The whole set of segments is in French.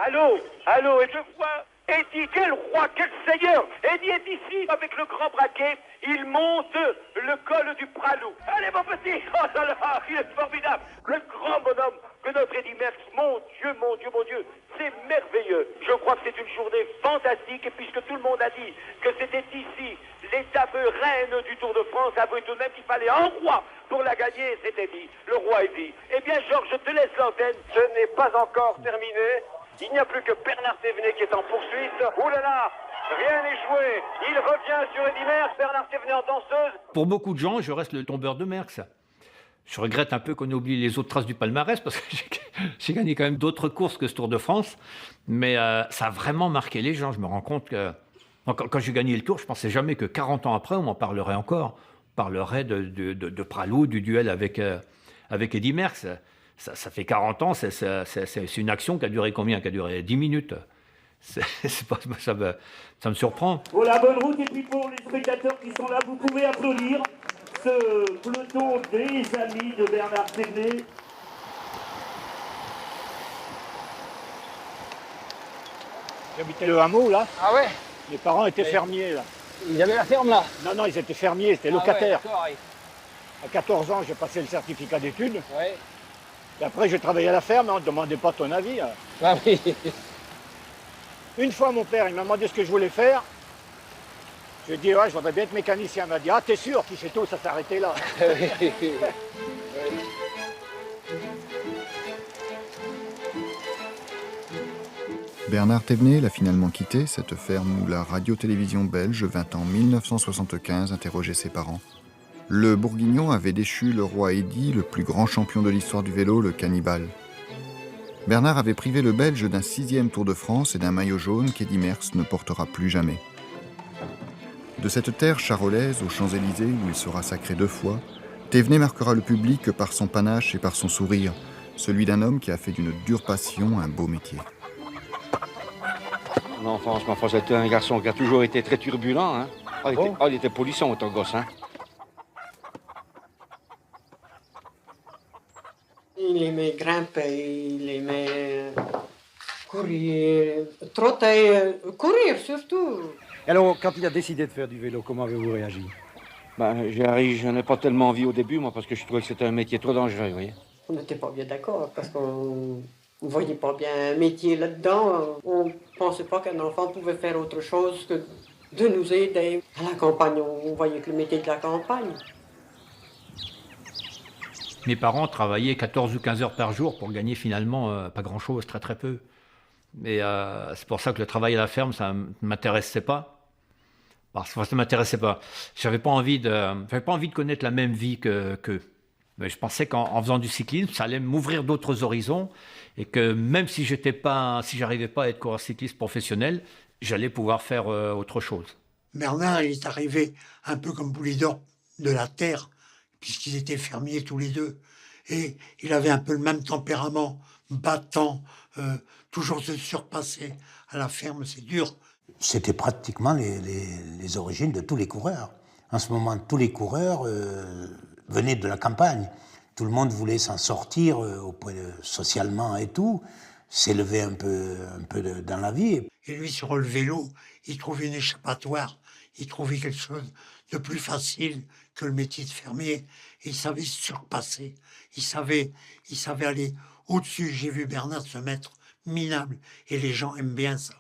Allô, allô, et je vois Eddie, quel roi, quel seigneur. Eddie est ici avec le grand braquet. Il monte le col du Pralou. Allez mon petit, oh là là, il est formidable. Le grand bonhomme que notre Eddie Merckx, mon Dieu, mon Dieu, mon Dieu, c'est merveilleux. Je crois que c'est une journée fantastique et puisque tout le monde a dit que c'était ici l'étape reine du Tour de France, avouez tout de même qu'il fallait un roi pour la gagner, c'était dit, le roi Eddie. Eh bien Georges, je te laisse l'antenne. Ce n'est pas encore terminé. Il n'y a plus que Bernard Thévenet qui est en poursuite. Ouh là là, rien n'est joué. Il revient sur Eddie Merckx. Bernard Thévenet en danseuse. Pour beaucoup de gens, je reste le tombeur de Merckx. Je regrette un peu qu'on ait oublié les autres traces du palmarès parce que j'ai gagné quand même d'autres courses que ce Tour de France. Mais ça a vraiment marqué les gens. Je me rends compte que quand j'ai gagné le Tour, je ne pensais jamais que 40 ans après, on m'en parlerait encore. On parlerait de Pralou, du duel avec Eddie Merckx. Ça fait 40 ans, c'est une action qui a duré combien? Qui a duré 10 minutes. Ça me surprend. Pour la bonne route et puis pour les spectateurs qui sont là, vous pouvez applaudir ce peloton des amis de Bernard Thévenet. J'habitais le hameau là. Ah ouais? Mes parents étaient fermiers là. Ils avaient la ferme là? Non, ils étaient fermiers, ils étaient locataires. Ouais, À 14 ans, j'ai passé le certificat d'études. ouais. Et après, j'ai travaillé à la ferme, on ne demandait pas ton avis. Hein. Ah oui. Une fois, mon père, il m'a demandé ce que je voulais faire. Je lui ai dit, ouais, je voudrais bien être mécanicien. Il m'a dit, ah, t'es sûr? Puis c'est tout, ça s'est arrêté là. Bernard Thévenet l'a finalement quitté, cette ferme où la radio-télévision belge vint en 1975 interroger ses parents. Le Bourguignon avait déchu le roi Eddie, le plus grand champion de l'histoire du vélo, le cannibale. Bernard avait privé le Belge d'un 6e Tour de France et d'un maillot jaune qu'Eddie Merckx ne portera plus jamais. De cette terre charolaise aux Champs-Élysées, où il sera sacré 2 fois, Thévenet marquera le public par son panache et par son sourire, celui d'un homme qui a fait d'une dure passion un beau métier. Mon enfance, c'était un garçon qui a toujours été très turbulent. Hein. Il était polisson, ton gosse. Hein. Il aimait grimper, il aimait courir, trotter, courir surtout. Alors, quand il a décidé de faire du vélo, comment avez-vous réagi? Je n'ai pas tellement envie au début, moi, parce que je trouvais que c'était un métier trop dangereux, vous voyez. On n'était pas bien d'accord, parce qu'on ne voyait pas bien un métier là-dedans. On ne pensait pas qu'un enfant pouvait faire autre chose que de nous aider. À la campagne, on voyait que le métier de la campagne. Mes parents travaillaient 14 ou 15 heures par jour pour gagner finalement pas grand-chose, très très peu. Mais c'est pour ça que le travail à la ferme, ça ne m'intéressait pas. Parce que ça ne m'intéressait pas. J'avais pas envie de connaître la même vie qu'eux. Mais je pensais qu'en faisant du cyclisme, ça allait m'ouvrir d'autres horizons et que même si j'arrivais pas à être coureur cycliste professionnel, j'allais pouvoir faire autre chose. Bernard, il est arrivé un peu comme Poulidor de la terre, puisqu'ils étaient fermiers tous les deux. Et il avait un peu le même tempérament, battant, toujours se surpasser. À la ferme, c'est dur. C'était pratiquement les origines de tous les coureurs. En ce moment, tous les coureurs venaient de la campagne. Tout le monde voulait s'en sortir socialement et tout, s'élever un peu dans la vie. Et lui, sur le vélo, il trouvait une échappatoire. Il trouvait quelque chose de plus facile que le métier de fermier. Et il savait se surpasser. Il savait aller au-dessus. J'ai vu Bernard se mettre minable. Et les gens aiment bien ça.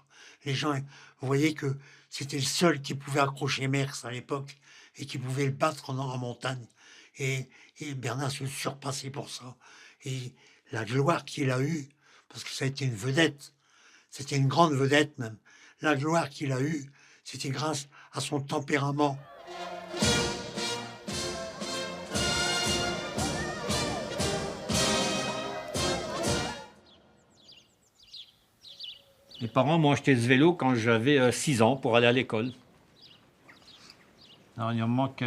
Les gens, vous voyez que c'était le seul qui pouvait accrocher Merckx à l'époque et qui pouvait le battre en montagne. Et Bernard se surpassait pour ça. Et la gloire qu'il a eue, parce que ça a été une vedette, c'était une grande vedette même, la gloire qu'il a eue, c'était grâce à son tempérament. Mes parents m'ont acheté ce vélo quand j'avais 6 ans pour aller à l'école. Alors il en manque...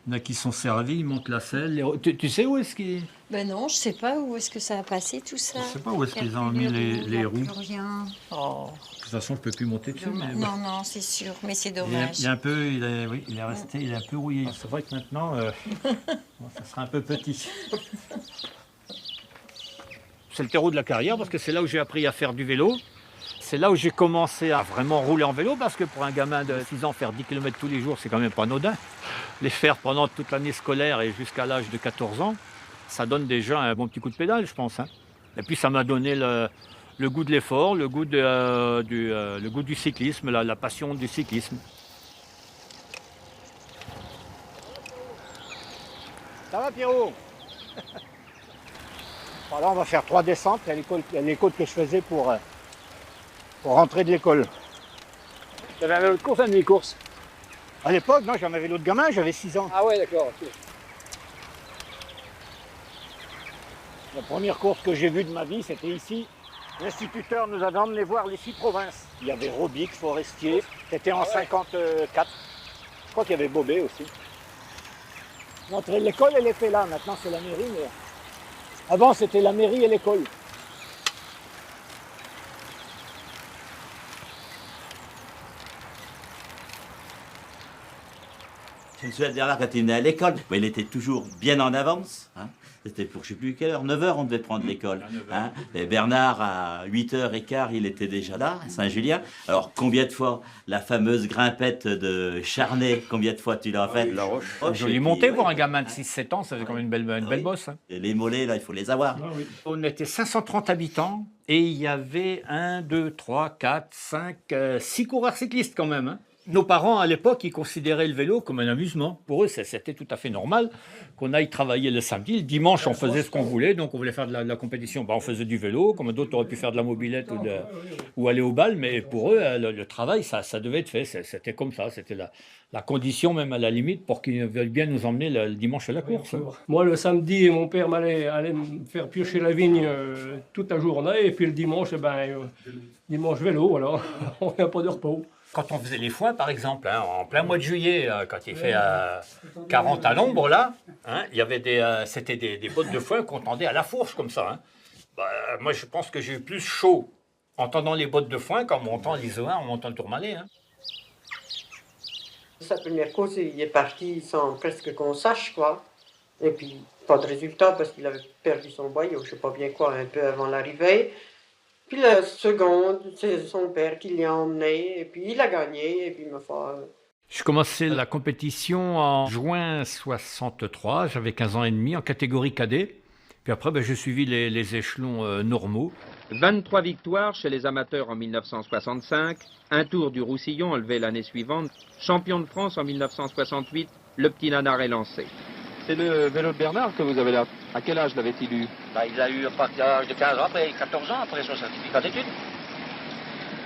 Il y en a qui sont servis, ils montent la selle. Tu sais où est-ce qu'ils... Ben non, je sais pas où est-ce que ça a passé tout ça. Je sais pas où est-ce qu'ils ont mis les roues. Plus rien. Oh. De toute façon, je peux plus monter dessus. Mais... Non, c'est sûr, mais c'est dommage. Il est resté, il est un peu rouillé. C'est vrai que maintenant, ça sera un peu petit. C'est le terreau de la carrière parce que c'est là où j'ai appris à faire du vélo. C'est là où j'ai commencé à vraiment rouler en vélo parce que pour un gamin de 6 ans, faire 10 km tous les jours, c'est quand même pas anodin. Les faire pendant toute l'année scolaire et jusqu'à l'âge de 14 ans, ça donne déjà un bon petit coup de pédale, je pense. Hein. Et puis ça m'a donné le goût de l'effort, le goût du cyclisme, la passion du cyclisme. Ça va Pierrot? Là on va faire 3 descentes, il y a les côtes que je faisais pour rentrer de l'école. Tu avais un vélo de course, un demi-course? À l'époque, non, j'avais un vélo de gamin, j'avais 6 ans. Ah ouais, d'accord, ok. La première course que j'ai vue de ma vie, c'était ici. L'instituteur nous avait emmené voir les 6 provinces. Il y avait Robic, Forestier, c'était en 54. Je crois qu'il y avait Bobet aussi. L'entrée de l'école, elle était là, maintenant c'est la mairie, mais avant c'était la mairie et l'école. Je me souviens de Bernard quand il venait à l'école, il était toujours bien en avance. Hein. C'était pour je ne sais plus quelle heure, 9h on devait prendre l'école. Hein. Et Bernard, à 8h15, il était déjà là, à Saint-Julien. Alors combien de fois la fameuse grimpette de Charnay, combien de fois tu l'as faite? Jolie montée pour un gamin de 6-7 ans, ça fait quand même une belle bosse. Hein. Et les mollets, là, il faut les avoir. On était 530 habitants et il y avait 1, 2, 3, 4, 5, 6 coureurs cyclistes quand même. Hein. Nos parents, à l'époque, ils considéraient le vélo comme un amusement. Pour eux, c'était tout à fait normal qu'on aille travailler le samedi. Le dimanche, on faisait ce qu'on voulait. Donc, on voulait faire de la compétition. On faisait du vélo, comme d'autres auraient pu faire de la mobilette ou aller au bal. Mais pour eux, le travail, ça devait être fait. C'était comme ça. C'était la condition, même à la limite, pour qu'ils veuillent bien nous emmener le dimanche à la course. Moi, le samedi, mon père allait me faire piocher la vigne toute la journée. Et puis le dimanche, dimanche vélo, voilà. On n'a pas de repos. Quand on faisait les foins, par exemple, hein, en plein mois de juillet, quand il fait 40 à l'ombre, là, hein, il y avait c'était des bottes de foin qu'on tendait à la fourche, comme ça. Hein. Moi, je pense que j'ai eu plus chaud en tendant les bottes de foin qu'en montant l'Isoin, en montant le Tourmalet. Hein. Sa première course, il est parti sans presque qu'on sache, quoi. Et puis, pas de résultat parce qu'il avait perdu son boyau, je ne sais pas bien quoi, un peu avant l'arrivée. Puis la seconde, c'est son père qui l'a emmené, et puis il a gagné, et puis ma foi. Je commençais la compétition en juin 63, j'avais 15 ans et demi, en catégorie cadet. Puis après, j'ai suivi les échelons normaux. 23 victoires chez les amateurs en 1965, un tour du Roussillon enlevé l'année suivante, champion de France en 1968, le petit nanar est lancé. C'est le vélo de Bernard que vous avez là. À quel âge l'avait-il eu? Il a eu à partir de l'âge de 15 ans, après 14 ans, après son certificat d'études.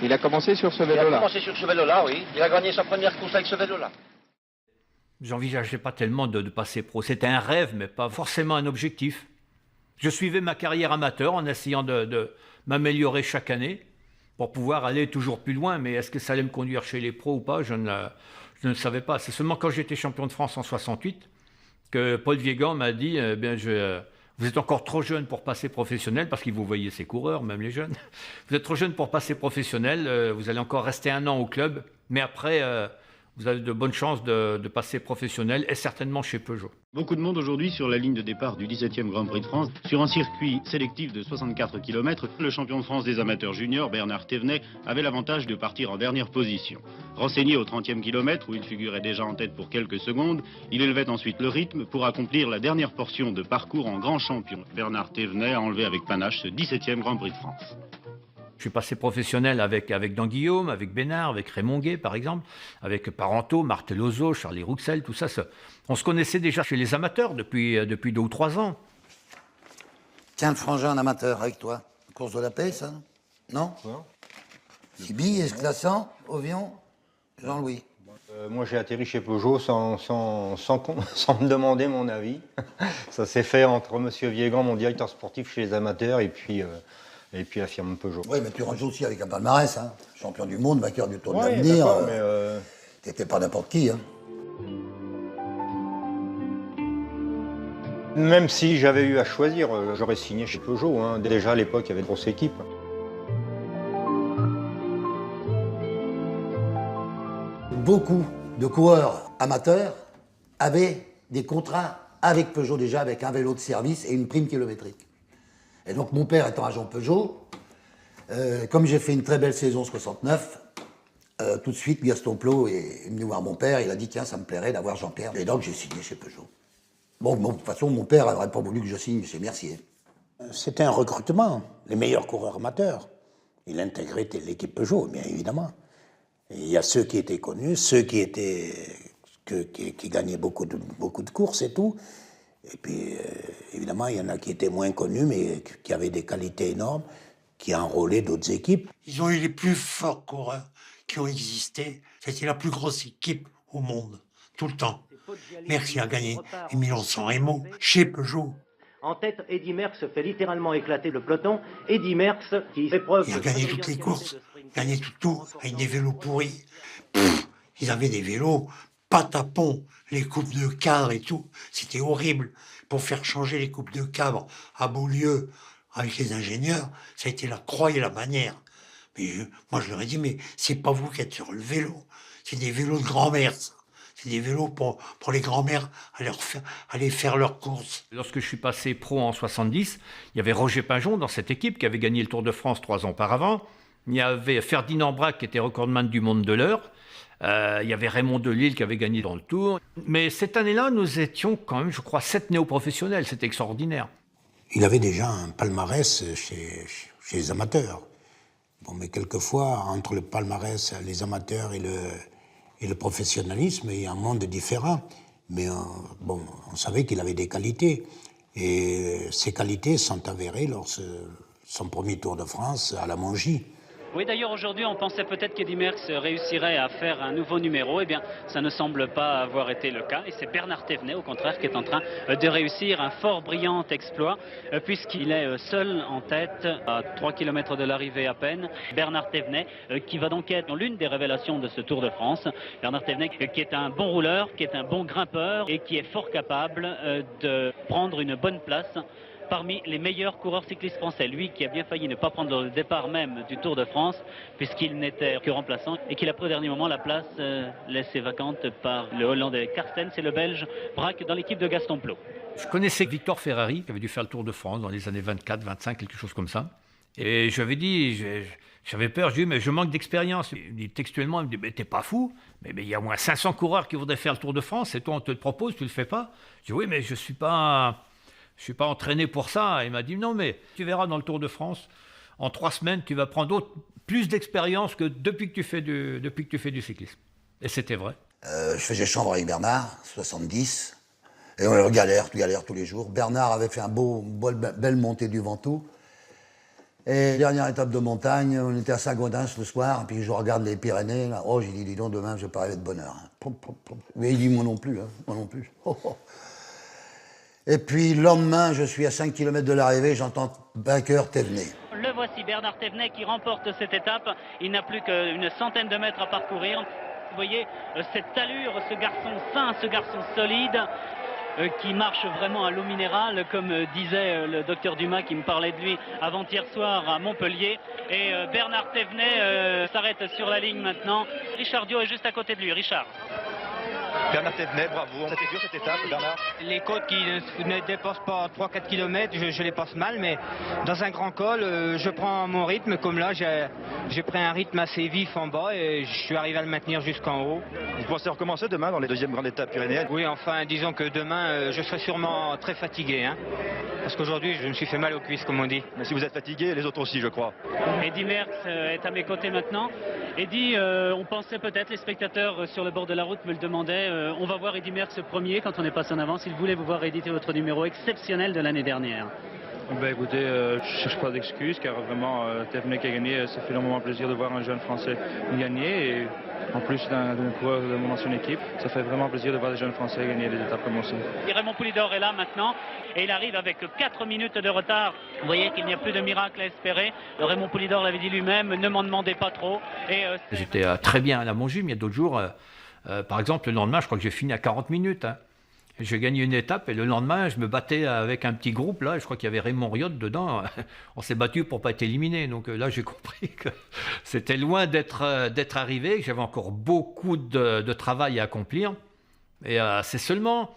Il a commencé sur ce vélo-là? Il a commencé sur ce vélo-là, oui. Il a gagné sa première course avec ce vélo-là. J'envisageais pas tellement de passer pro. C'était un rêve, mais pas forcément un objectif. Je suivais ma carrière amateur en essayant de m'améliorer chaque année pour pouvoir aller toujours plus loin. Mais est-ce que ça allait me conduire chez les pros ou pas? Je ne savais pas. C'est seulement quand j'étais champion de France en 68 que Paul Viégan m'a dit vous êtes encore trop jeune pour passer professionnel, parce qu'il vous voyait ces coureurs, même les jeunes. Vous êtes trop jeune pour passer professionnel, vous allez encore rester 1 an au club, mais après, vous avez de bonnes chances de passer professionnel, et certainement chez Peugeot. Beaucoup de monde aujourd'hui sur la ligne de départ du 17e Grand Prix de France. Sur un circuit sélectif de 64 km, le champion de France des amateurs juniors, Bernard Thévenet, avait l'avantage de partir en dernière position. Renseigné au 30e kilomètre, où il figurait déjà en tête pour quelques secondes, il élevait ensuite le rythme pour accomplir la dernière portion de parcours en grand champion. Bernard Thévenet a enlevé avec panache ce 17e Grand Prix de France. Je suis passé professionnel avec Dan Guillaume, avec Bénard, avec Raymond Guay, par exemple, avec Parenteau, Martelloso, Charlie Rouxel, tout ça. On se connaissait déjà chez les amateurs depuis 2 ou 3 ans. Tiens, le frangin en amateur avec toi. Course de la paix, ça? Non? Sibi, Esclassant, Ovion, Jean-Louis. Moi, j'ai atterri chez Peugeot sans me demander mon avis. Ça s'est fait entre M. Viégan, mon directeur sportif chez les amateurs, et puis la firme Peugeot. Oui, mais tu ranges aussi avec un palmarès, hein. Champion du monde, vainqueur du Tour de l'Avenir. T'étais pas n'importe qui, hein. Même si j'avais eu à choisir, j'aurais signé chez Peugeot. Hein. Déjà à l'époque, il y avait de grosses équipes. Beaucoup de coureurs amateurs avaient des contrats avec Peugeot déjà, avec un vélo de service et une prime kilométrique. Et donc mon père étant agent Peugeot, comme j'ai fait une très belle saison 69, tout de suite Gaston Plot est venu voir mon père, il a dit tiens ça me plairait d'avoir Jean-Pierre. Et donc j'ai signé chez Peugeot. Bon, de toute façon mon père n'aurait pas voulu que je signe chez Mercier. C'était un recrutement, les meilleurs coureurs amateurs. Il intégrait l'équipe Peugeot, bien évidemment. Et il y a ceux qui étaient connus, ceux qui gagnaient beaucoup de courses et tout. Et puis, évidemment, il y en a qui étaient moins connus, mais qui avaient des qualités énormes, qui enrôlaient d'autres équipes. Ils ont eu les plus forts coureurs qui ont existé. C'était la plus grosse équipe au monde, tout le temps. Mercier a gagné Émile-San Remo chez Peugeot. En tête, Eddy Merckx fait littéralement éclater le peloton. Eddy Merckx qui fait preuve... Il a gagné toutes les courses, gagné tout, avec des vélos pourris. Ils avaient des vélos pas tapons, les coupes de cadre et tout. C'était horrible. Pour faire changer les coupes de cadre à Beaulieu avec les ingénieurs, ça a été la croix et la bannière. Mais moi, je leur ai dit, mais c'est pas vous qui êtes sur le vélo. C'est des vélos de grand-mère, ça. C'est des vélos pour les grands-mères aller faire leurs courses. Lorsque je suis passé pro en 70, il y avait Roger Pinjon dans cette équipe qui avait gagné le Tour de France 3 ans auparavant. Il y avait Ferdinand Braque qui était recordman du monde de l'heure. Il y avait Raymond Delille qui avait gagné dans le Tour. Mais cette année-là, nous étions quand même, je crois, 7 néo-professionnels. C'était extraordinaire. Il avait déjà un palmarès chez les amateurs. Bon, mais quelquefois, entre le palmarès, les amateurs et le professionnalisme, il y a un monde différent. Mais bon, on savait qu'il avait des qualités. Et ces qualités sont avérées lors de son premier Tour de France à la Mongie. Oui, d'ailleurs, aujourd'hui, on pensait peut-être qu'Eddy Merckx réussirait à faire un nouveau numéro. Eh bien, ça ne semble pas avoir été le cas. Et c'est Bernard Thévenet, au contraire, qui est en train de réussir un fort brillant exploit, puisqu'il est seul en tête, à 3 km de l'arrivée à peine. Bernard Thévenet, qui va donc être l'une des révélations de ce Tour de France. Bernard Thévenet, qui est un bon rouleur, qui est un bon grimpeur et qui est fort capable de prendre une bonne place parmi les meilleurs coureurs cyclistes français. Lui qui a bien failli ne pas prendre le départ même du Tour de France, puisqu'il n'était que remplaçant, et qu'il a pris au dernier moment la place laissée vacante par le Hollandais Carstens et le Belge Braque dans l'équipe de Gaston Plot. Je connaissais Victor Ferrari, qui avait dû faire le Tour de France dans les années 24, 25, quelque chose comme ça. Et je lui avais dit, j'avais peur, je lui ai dit, mais je manque d'expérience. Il me dit textuellement, il me dit, mais t'es pas fou, mais il y a au moins 500 coureurs qui voudraient faire le Tour de France, et toi on te le propose, tu le fais pas. Je dis, oui, mais je suis pas entraîné pour ça. Il m'a dit, non, mais tu verras dans le Tour de France, en 3 semaines, tu vas prendre plus d'expérience que depuis que tu fais du cyclisme. Et c'était vrai. Je faisais chambre avec Bernard, 70, et on galère tous les jours. Bernard avait fait belle montée du Ventoux. Et dernière étape de montagne, on était à Saint-Gaudens le soir, puis je regarde les Pyrénées. Là. Oh, j'ai dit, dis donc, demain, je vais pas rêver de bonheur. Mais il dit, moi non plus. Moi non plus. Et puis le lendemain, je suis à 5 km de l'arrivée, j'entends vainqueur Thévenet. Le voici, Bernard Thévenet, qui remporte cette étape. Il n'a plus qu'une centaine de mètres à parcourir. Vous voyez cette allure, ce garçon fin, ce garçon solide, qui marche vraiment à l'eau minérale, comme disait le docteur Dumas qui me parlait de lui avant-hier soir à Montpellier. Et Bernard Thévenet s'arrête sur la ligne maintenant. Richard Dio est juste à côté de lui. Richard. Bernard Thévenet, bravo. C'était dur cette étape, Bernard. Les côtes qui ne dépassent pas 3-4 km, je les passe mal, mais dans un grand col, je prends mon rythme. Comme là, j'ai pris un rythme assez vif en bas et je suis arrivé à le maintenir jusqu'en haut. Vous pensez recommencer demain dans les deuxièmes grandes étapes pyrénéennes? Oui, enfin, disons que demain, je serai sûrement très fatigué. Hein, parce qu'aujourd'hui, je me suis fait mal aux cuisses, comme on dit. Mais si vous êtes fatigué, les autres aussi, je crois. Eddy Merckx est à mes côtés maintenant. Eddy, on pensait peut-être, les spectateurs sur le bord de la route me le demandaient, on va voir Eddy Merckx premier quand on est passé en avance. Il voulait vous voir éditer votre numéro exceptionnel de l'année dernière. Ben écoutez, je ne cherche pas d'excuses car vraiment Thévenet qui a gagné, ça fait énormément plaisir de voir un jeune Français gagner et en plus d'un coureur de mon ancienne équipe, ça fait vraiment plaisir de voir des jeunes Français gagner des étapes comme ça. Et Raymond Poulidor est là maintenant et il arrive avec 4 minutes de retard. Vous voyez qu'il n'y a plus de miracle à espérer. Raymond Poulidor l'avait dit lui-même, ne m'en demandez pas trop. J'étais très bien à la Mongie, mais il y a d'autres jours, par exemple le lendemain, je crois que j'ai fini à 40 minutes. Hein. J'ai gagné une étape et le lendemain, je me battais avec un petit groupe. Là, je crois qu'il y avait Raymond Riot dedans. On s'est battu pour ne pas être éliminé. Donc là, j'ai compris que c'était loin d'être arrivé, que j'avais encore beaucoup de travail à accomplir. Et c'est seulement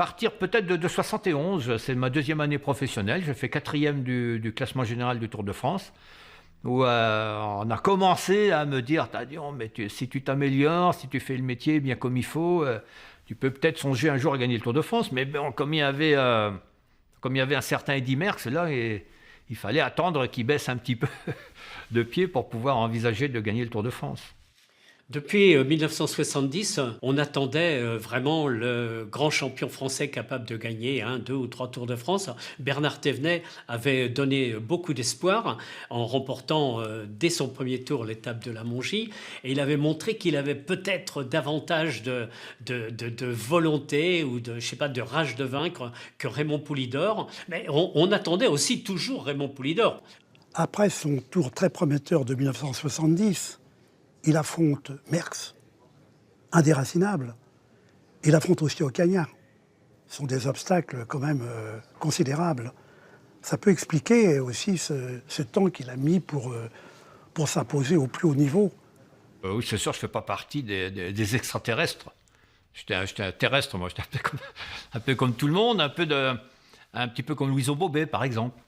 partir peut-être de 71, c'est ma deuxième année professionnelle, je fais 4e du classement général du Tour de France, où on a commencé à me dire, mais si tu t'améliores, si tu fais le métier bien comme il faut, tu peux peut-être songer un jour à gagner le Tour de France. Mais bon, comme il y avait un certain Eddy Merckx, là, il fallait attendre qu'il baisse un petit peu de pied pour pouvoir envisager de gagner le Tour de France. Depuis 1970, on attendait vraiment le grand champion français capable de gagner 2 ou 3 Tours de France. Bernard Thévenet avait donné beaucoup d'espoir en remportant dès son premier tour l'étape de la Mongie. Et il avait montré qu'il avait peut-être davantage de volonté ou de rage de vaincre que Raymond Poulidor. Mais on attendait aussi toujours Raymond Poulidor. Après son tour très prometteur de 1970, il affronte Merckx, indéracinable. Il affronte aussi Ocaña. Ce sont des obstacles quand même considérables. Ça peut expliquer aussi ce temps qu'il a mis pour s'imposer au plus haut niveau. Oui, c'est sûr, je ne fais pas partie des extraterrestres. J'étais un terrestre, moi. J'étais un peu comme tout le monde, un petit peu comme Louison Bobet, par exemple,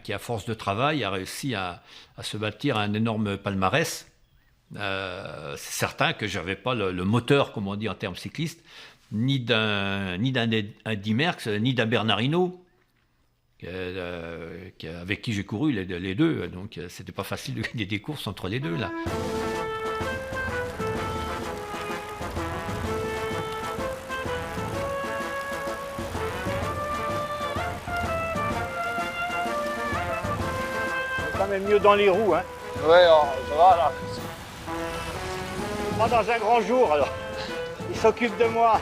qui, à force de travail, a réussi à se bâtir un énorme palmarès. C'est certain que je n'avais pas le moteur, comme on dit en termes cyclistes, ni d'un Eddy Merckx, ni d'un Bernard Hinault, avec qui j'ai couru les deux. Donc c'était pas facile de gagner des courses entre les deux, là. C'est quand même mieux dans les roues, hein. Ouais, ça va là. Pas dans un grand jour, alors. Il s'occupe de moi.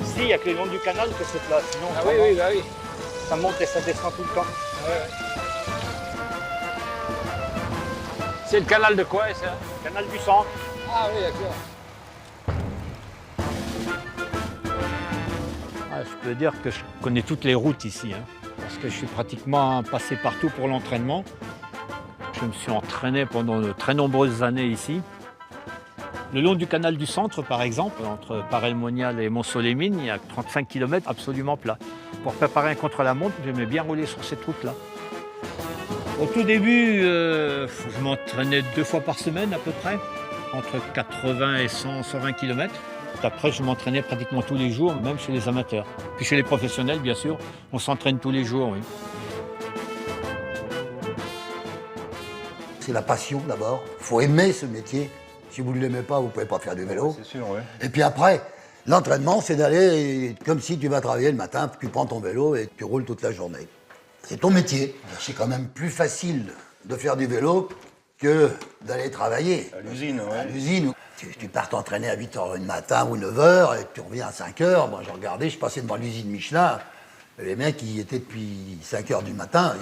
Ici, il n'y a que le long du canal que c'est là. Sinon, oui. Ça monte et ça descend tout le temps. C'est le canal de quoi, ça? Canal du centre. Ah oui, d'accord. Je peux dire que je connais toutes les routes ici, parce que je suis pratiquement passé partout pour l'entraînement. Je me suis entraîné pendant de très nombreuses années ici. Le long du canal du centre, par exemple, entre Paray-le-Monial et Mont-Solémine, il y a 35 km absolument plat. Pour préparer un contre-la-montre, j'aimais bien rouler sur cette route-là. Au tout début, je m'entraînais 2 fois par semaine à peu près, entre 80 et 120 km. Après, je m'entraînais pratiquement tous les jours, même chez les amateurs. Puis chez les professionnels, bien sûr, on s'entraîne tous les jours, oui. C'est la passion d'abord. Il faut aimer ce métier. Si vous ne l'aimez pas, vous ne pouvez pas faire du vélo. C'est sûr, oui. Et puis après, l'entraînement, c'est d'aller comme si tu vas travailler le matin, tu prends ton vélo et tu roules toute la journée. C'est ton métier. C'est quand même plus facile de faire du vélo que d'aller travailler. À l'usine, oui. À l'usine. Tu pars t'entraîner à 8h du matin ou 9h et tu reviens à 5h. Moi, j'ai regardé, je passais devant l'usine Michelin. Les mecs, ils étaient depuis 5h du matin.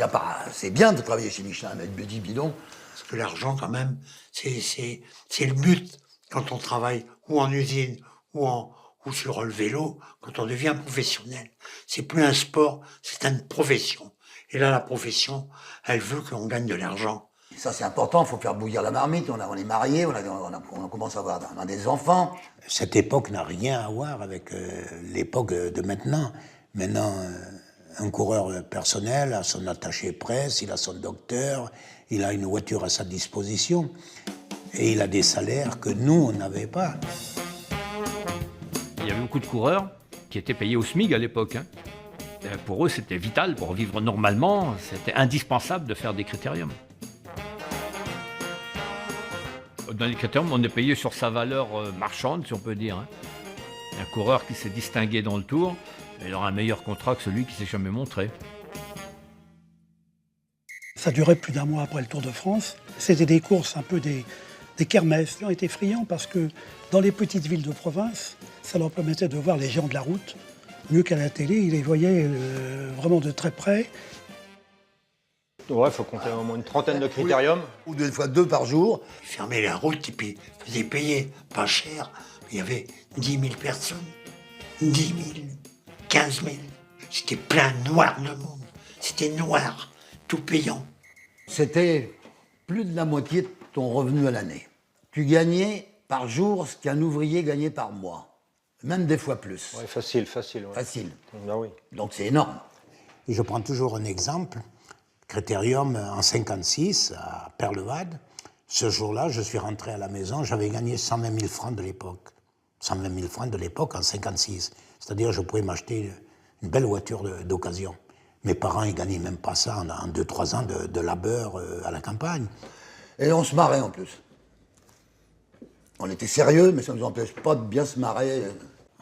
C'est bien de travailler chez Michelin, mais me dis bidon. Parce que l'argent, quand même, c'est le but quand on travaille ou en usine ou sur le vélo, quand on devient professionnel. C'est plus un sport, c'est une profession. Et là, la profession, elle veut qu'on gagne de l'argent. Ça, c'est important, il faut faire bouillir la marmite. On est mariés, on commence à avoir des enfants. Cette époque n'a rien à voir avec l'époque de maintenant. Maintenant, un coureur personnel a son attaché presse, il a son docteur, il a une voiture à sa disposition et il a des salaires que nous, on n'avait pas. Il y avait beaucoup de coureurs qui étaient payés au SMIC à l'époque. Pour eux, c'était vital pour vivre normalement, c'était indispensable de faire des critériums. Dans les critériums, on est payé sur sa valeur marchande, si on peut dire. Un coureur qui s'est distingué dans le Tour, il aura un meilleur contrat que celui qui ne s'est jamais montré. Ça durait plus d'1 mois après le Tour de France. C'était des courses un peu des kermesses. Ils ont été friands parce que dans les petites villes de province, ça leur permettait de voir les géants de la route. Mieux qu'à la télé, ils les voyaient vraiment de très près. Ouais, il faut compter au moins une trentaine de critériums. Ou 2 fois 2 par jour. Ils fermaient la route et puis ils faisaient payer pas cher. Il y avait 10 000 personnes. 10 000, 15 000. C'était plein noir de monde. C'était noir, tout payant. C'était plus de la moitié de ton revenu à l'année. Tu gagnais par jour ce qu'un ouvrier gagnait par mois. même des fois plus. Ouais, facile. Ouais. Facile. Ben oui. Donc c'est énorme. Et je prends toujours un exemple. Critérium en 56 à Perlevade. Ce jour-là, je suis rentré à la maison, j'avais gagné 120 000 francs de l'époque. 120 000 francs de l'époque en 56. C'est-à-dire je pouvais m'acheter une belle voiture d'occasion. Mes parents, ils gagnaient même pas ça en 2-3 ans de labeur à la campagne. Et on se marrait en plus. On était sérieux, mais ça ne nous empêche pas de bien se marrer.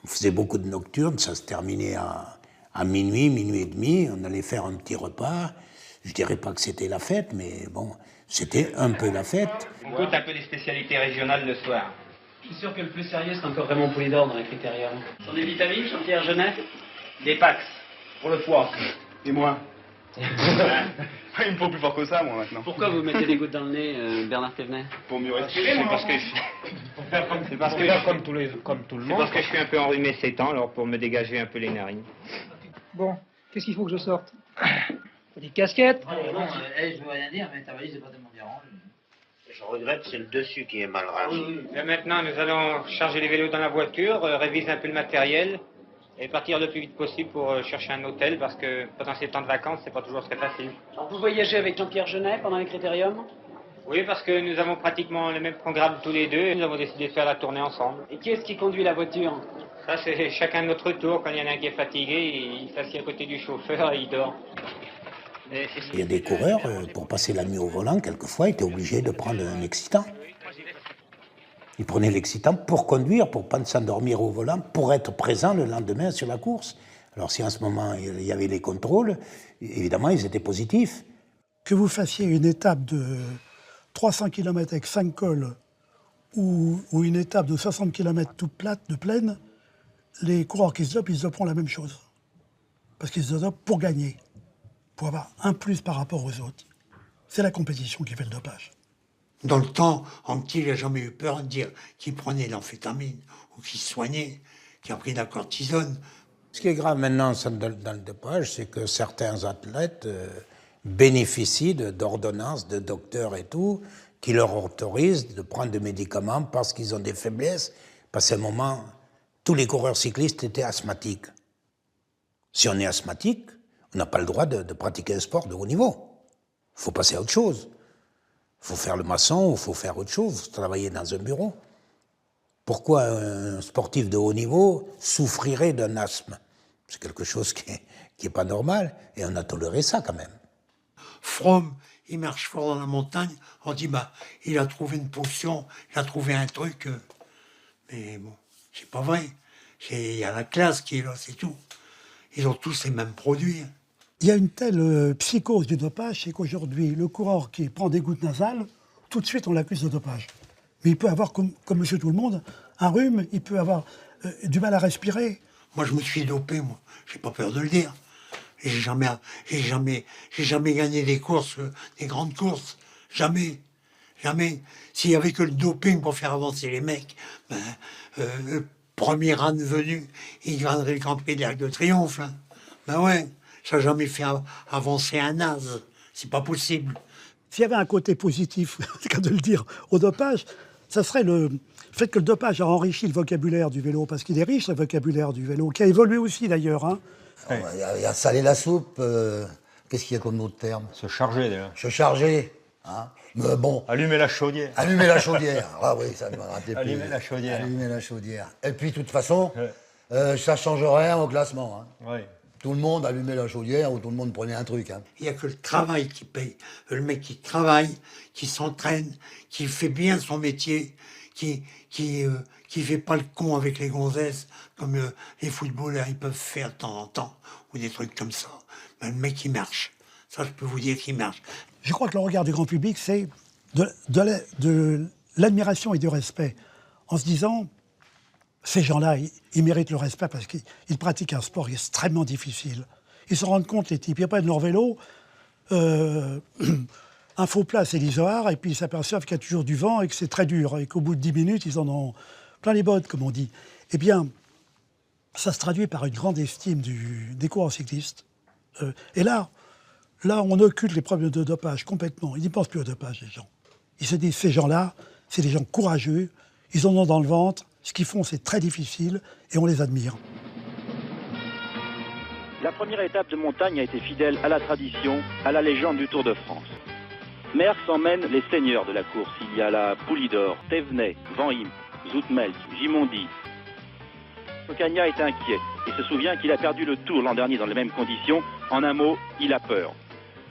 On faisait beaucoup de nocturnes, ça se terminait à minuit, minuit et demi. On allait faire un petit repas. Je dirais pas que c'était la fête, mais bon, c'était un peu la fête. On goûte un peu des spécialités régionales le soir. Je suis sûr que le plus sérieux, c'est encore Raymond Poulidor dans les critériums. Sur des vitamines, Jean-Pierre Jeunet? Des Pax, pour le foie. Et moi il me faut plus fort que ça, moi, maintenant. Pourquoi vous mettez des gouttes dans le nez, Bernard Thévenet? Pour mieux respirer, moi. C'est parce que comme tout le monde. C'est parce que je suis un peu enrhumé ces temps, alors pour me dégager un peu les narines. Bon, qu'est-ce qu'il faut que je sorte? Des casquettes? Je veux rien dire, mais ta valise n'est pas tellement bien rangée. Je regrette, c'est le dessus qui est mal rangé. Là, maintenant, nous allons charger les vélos dans la voiture, réviser un peu le matériel et partir le plus vite possible pour chercher un hôtel parce que pendant ces temps de vacances, c'est pas toujours très facile. Alors, vous voyagez avec Jean-Pierre Jeunet pendant les critériums? Oui, parce que nous avons pratiquement le même programme tous les deux et nous avons décidé de faire la tournée ensemble. Et qui est-ce qui conduit la voiture? Ça, c'est chacun de notre tour. Quand il y en a un qui est fatigué, il s'assied à côté du chauffeur et il dort. Il y a des coureurs, pour passer la nuit au volant, quelquefois, étaient obligés de prendre un excitant. Ils prenaient l'excitant pour conduire, pour ne pas s'endormir au volant, pour être présent le lendemain sur la course. Alors si en ce moment il y avait les contrôles, évidemment ils étaient positifs. Que vous fassiez une étape de 300 km avec 5 cols ou une étape de 60 km toute plate, de plaine, les coureurs qui se dopent, ils se doperont la même chose. Parce qu'ils se dopent pour gagner, pour avoir un plus par rapport aux autres. C'est la compétition qui fait le dopage. Dans le temps, Anquetil, il n'a jamais eu peur de dire qu'il prenait de l'amphétamine ou qu'il se soignait, qu'il a pris de la cortisone. Ce qui est grave maintenant dans le dopage, c'est que certains athlètes bénéficient d'ordonnances de docteurs et tout, qui leur autorisent de prendre des médicaments parce qu'ils ont des faiblesses. Parce qu'à un moment, tous les coureurs cyclistes étaient asthmatiques. Si on est asthmatique, on n'a pas le droit de pratiquer un sport de haut niveau. Il faut passer à autre chose. Il faut faire le maçon ou il faut faire autre chose, travailler dans un bureau. Pourquoi un sportif de haut niveau souffrirait d'un asthme? C'est quelque chose qui est pas normal et on a toléré ça quand même. Fromm, il marche fort dans la montagne, on dit il a trouvé une potion, il a trouvé un truc. Mais bon, c'est pas vrai. Il y a la classe qui est là, c'est tout. Ils ont tous les mêmes produits. Il y a une telle psychose du dopage, c'est qu'aujourd'hui, le coureur qui prend des gouttes nasales, tout de suite on l'accuse de dopage. Mais il peut avoir, comme monsieur tout le monde, un rhume, il peut avoir du mal à respirer. Moi je me suis dopé, moi, j'ai pas peur de le dire. J'ai jamais gagné des courses, des grandes courses. Jamais. S'il y avait que le doping pour faire avancer les mecs, le premier âne venu, il gagnerait le Grand Prix de l'Arc de Triomphe. Hein. Ben ouais, ça n'a jamais fait avancer un naze. C'est pas possible. S'il y avait un côté positif, c'est qu'à de le dire, au dopage, ça serait le fait que le dopage a enrichi le vocabulaire du vélo, parce qu'il est riche, le vocabulaire du vélo, qui a évolué aussi d'ailleurs. Hein. Il y a saler la soupe, qu'est-ce qu'il y a comme autre terme? Se charger déjà. Se charger. Hein. Mais bon. Allumer la chaudière. Allumer la chaudière. Ah oui, ça me rappelait plus. Allumer la chaudière. Allumer la chaudière. Et puis, de toute façon, ça ne change rien au classement. Hein. Oui. Tout le monde allumait la chaudière ou tout le monde prenait un truc. Hein. Il n'y a que le travail qui paye. Le mec qui travaille, qui s'entraîne, qui fait bien son métier, qui fait pas le con avec les gonzesses, comme les footballeurs ils peuvent faire de temps en temps, ou des trucs comme ça. Mais le mec, il marche. Ça, je peux vous dire qu'il marche. Je crois que le regard du grand public, c'est de l'admiration et du respect. En se disant, ces gens-là, ils méritent le respect parce qu'ils pratiquent un sport extrêmement difficile. Ils se rendent compte, les types, ils prennent leur vélo, un faux plat, c'est l'isoar, et puis ils s'aperçoivent qu'il y a toujours du vent et que c'est très dur, et qu'au bout de 10 minutes, ils en ont plein les bottes, comme on dit. Eh bien, ça se traduit par une grande estime des coureurs cyclistes. Et là, on occulte les problèmes de dopage complètement. Ils n'y pensent plus au dopage, les gens. Ils se disent, ces gens-là, c'est des gens courageux, ils en ont dans le ventre, Ce qu'ils font, c'est très difficile et on les admire. La première étape de montagne a été fidèle à la tradition, à la légende du Tour de France. Merckx emmène les seigneurs de la course. Il y a là Poulidor, Thévenet, Van Impe, Zoutmelk, Gimondi. Ocaña est inquiet et se souvient qu'il a perdu le Tour l'an dernier dans les mêmes conditions. En un mot, il a peur.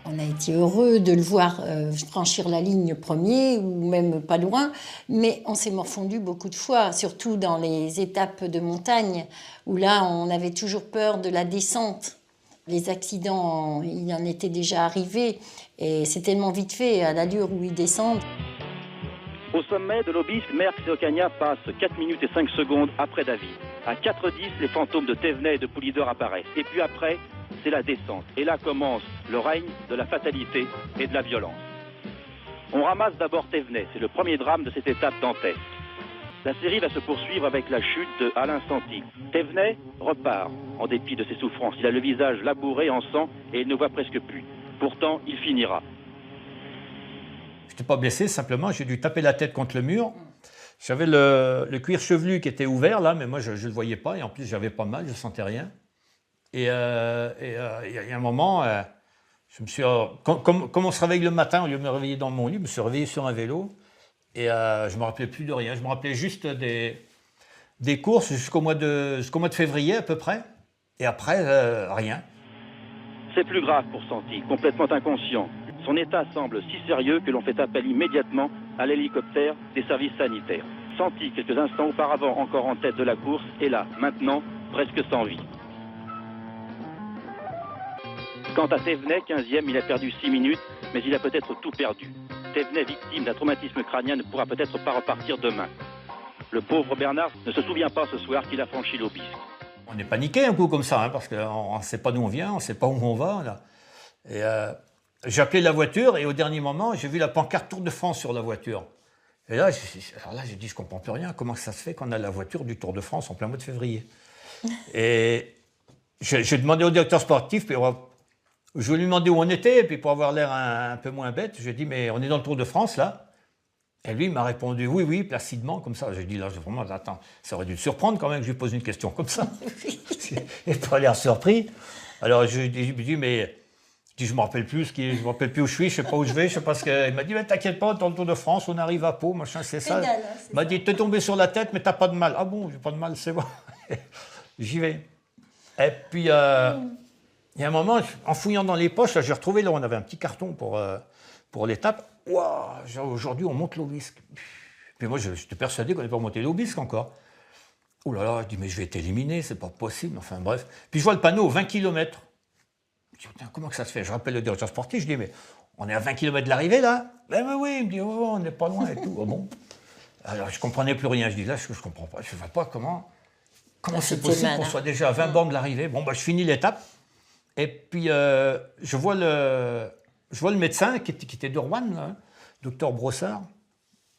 On a été heureux de le voir franchir la ligne premier, ou même pas loin, mais on s'est morfondu beaucoup de fois, surtout dans les étapes de montagne, où là, on avait toujours peur de la descente. Les accidents, il y en était déjà arrivé, et c'est tellement vite fait, à l'allure où ils descendent. Au sommet de l'Aubisque, Merckx et Ocaña passent 4 minutes et 5 secondes après David. À 4,10, les fantômes de Thévenet et de Poulidor apparaissent. Et puis après, c'est la descente. Et là commence le règne de la fatalité et de la violence. On ramasse d'abord Thévenet, c'est le premier drame de cette étape dantesque. La série va se poursuivre avec la chute de Alain Santy. Thévenet repart, en dépit de ses souffrances. Il a le visage labouré en sang et il ne voit presque plus. Pourtant, il finira. Je n'étais pas blessé, simplement, j'ai dû taper la tête contre le mur. J'avais le cuir chevelu qui était ouvert, là, mais moi, je ne le voyais pas. Et en plus, j'avais pas mal, je ne sentais rien. Et il y a un moment, je me suis, comme on se réveille le matin, au lieu de me réveiller dans mon lit, je me suis réveillé sur un vélo. Et je ne me rappelais plus de rien. Je me rappelais juste des courses jusqu'au mois de février, à peu près. Et après, rien. C'est plus grave pour Santy, complètement inconscient. Son état semble si sérieux que l'on fait appel immédiatement à l'hélicoptère des services sanitaires. Santy, quelques instants auparavant encore en tête de la course, est là, maintenant, presque sans vie. Quant à Thévenet, 15e, il a perdu 6 minutes, mais il a peut-être tout perdu. Thévenet, victime d'un traumatisme crânien, ne pourra peut-être pas repartir demain. Le pauvre Bernard ne se souvient pas ce soir qu'il a franchi l'Aubisque. On est paniqué un coup comme ça, hein, parce qu'on ne sait pas d'où on vient, on ne sait pas où on va. Là. Et j'ai appelé la voiture et au dernier moment, j'ai vu la pancarte Tour de France sur la voiture. Et là, j'ai dit, je ne comprends plus rien. Comment ça se fait qu'on a la voiture du Tour de France en plein mois de février? Et j'ai demandé au directeur sportif, puis je voulais lui demander où on était, et puis pour avoir l'air un peu moins bête, j'ai dit, mais on est dans le Tour de France, là? Et lui, il m'a répondu, oui, oui, placidement, comme ça. J'ai dit, là, vraiment, attends, ça aurait dû le surprendre quand même que je lui pose une question comme ça. Il n'a pas l'air surpris. Alors, je lui ai dit, mais je ne me rappelle plus je me rappelle plus où je suis, je ne sais pas où je vais, je sais pas ce que... Il m'a dit, mais t'inquiète pas, dans le Tour de France, on arrive à Pau, machin, c'est ça. Il m'a dit, t'es tombé sur la tête, mais t'as pas de mal. Ah bon, j'ai pas de mal, c'est bon. J'y vais. Et puis, il y a un moment, en fouillant dans les poches, j'ai retrouvé, là, on avait un petit carton pour l'étape. Wow, aujourd'hui, on monte l'Aubisque. Puis moi, j'étais persuadé qu'on n'allait pas monter l'Aubisque encore. Oh là là, je dis, mais je vais être éliminé, c'est pas possible. Enfin, bref. Puis je vois le panneau, 20 km. Je dis, comment que ça se fait? Je rappelle le directeur sportif, je dis, mais on est à 20 km de l'arrivée, là? Ben oui, il me dit, oh, on n'est pas loin et tout. Oh, bon. Alors, je ne comprenais plus rien. Je dis, là, je ne comprends pas. Je ne vois pas comment c'est possible qu'on soit déjà à 20 bornes de l'arrivée. Bon, je finis l'étape. Et puis, je vois le médecin qui était de Rouen, là, docteur Brossard,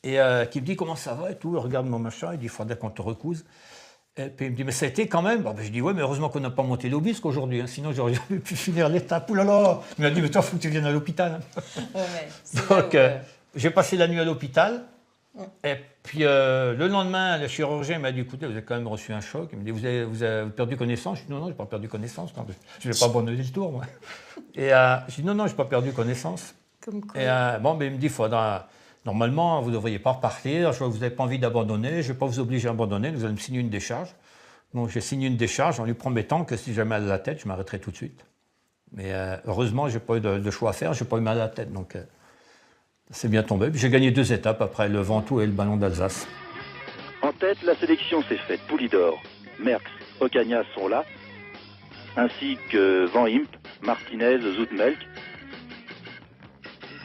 et qui me dit comment ça va et tout. Il regarde mon machin, il dit il faudrait qu'on te recouse. Et puis il me dit mais ça a été quand même. Je dis ouais, mais heureusement qu'on n'a pas monté l'Aubisque aujourd'hui, hein, sinon j'aurais jamais pu finir l'étape. Ouh là là. Il m'a dit mais toi, il faut que tu viennes à l'hôpital. Donc j'ai passé la nuit à l'hôpital. Et puis le lendemain, le chirurgien m'a dit écoutez, vous avez quand même reçu un choc. Il me dit vous avez perdu connaissance. Je dis non, j'ai pas perdu connaissance. Je ne vais pas abandonner le tour, moi. Et je dis non, j'ai pas perdu connaissance. Comme quoi. Et mais il me dit faudra. Normalement, vous ne devriez pas repartir. Je vois que vous n'avez pas envie d'abandonner. Je ne vais pas vous obliger à abandonner. Vous allez me signer une décharge. Donc j'ai signé une décharge en lui promettant que si j'ai mal à la tête, je m'arrêterai tout de suite. Mais heureusement, je n'ai pas eu de choix à faire. Je n'ai pas eu mal à la tête. Donc c'est bien tombé. Puis j'ai gagné 2 étapes après le Ventoux et le Ballon d'Alsace. En tête, la sélection s'est faite. Poulidor, Merckx, Ocaña sont là, ainsi que Van Impe, Martinez, Zoutmelk.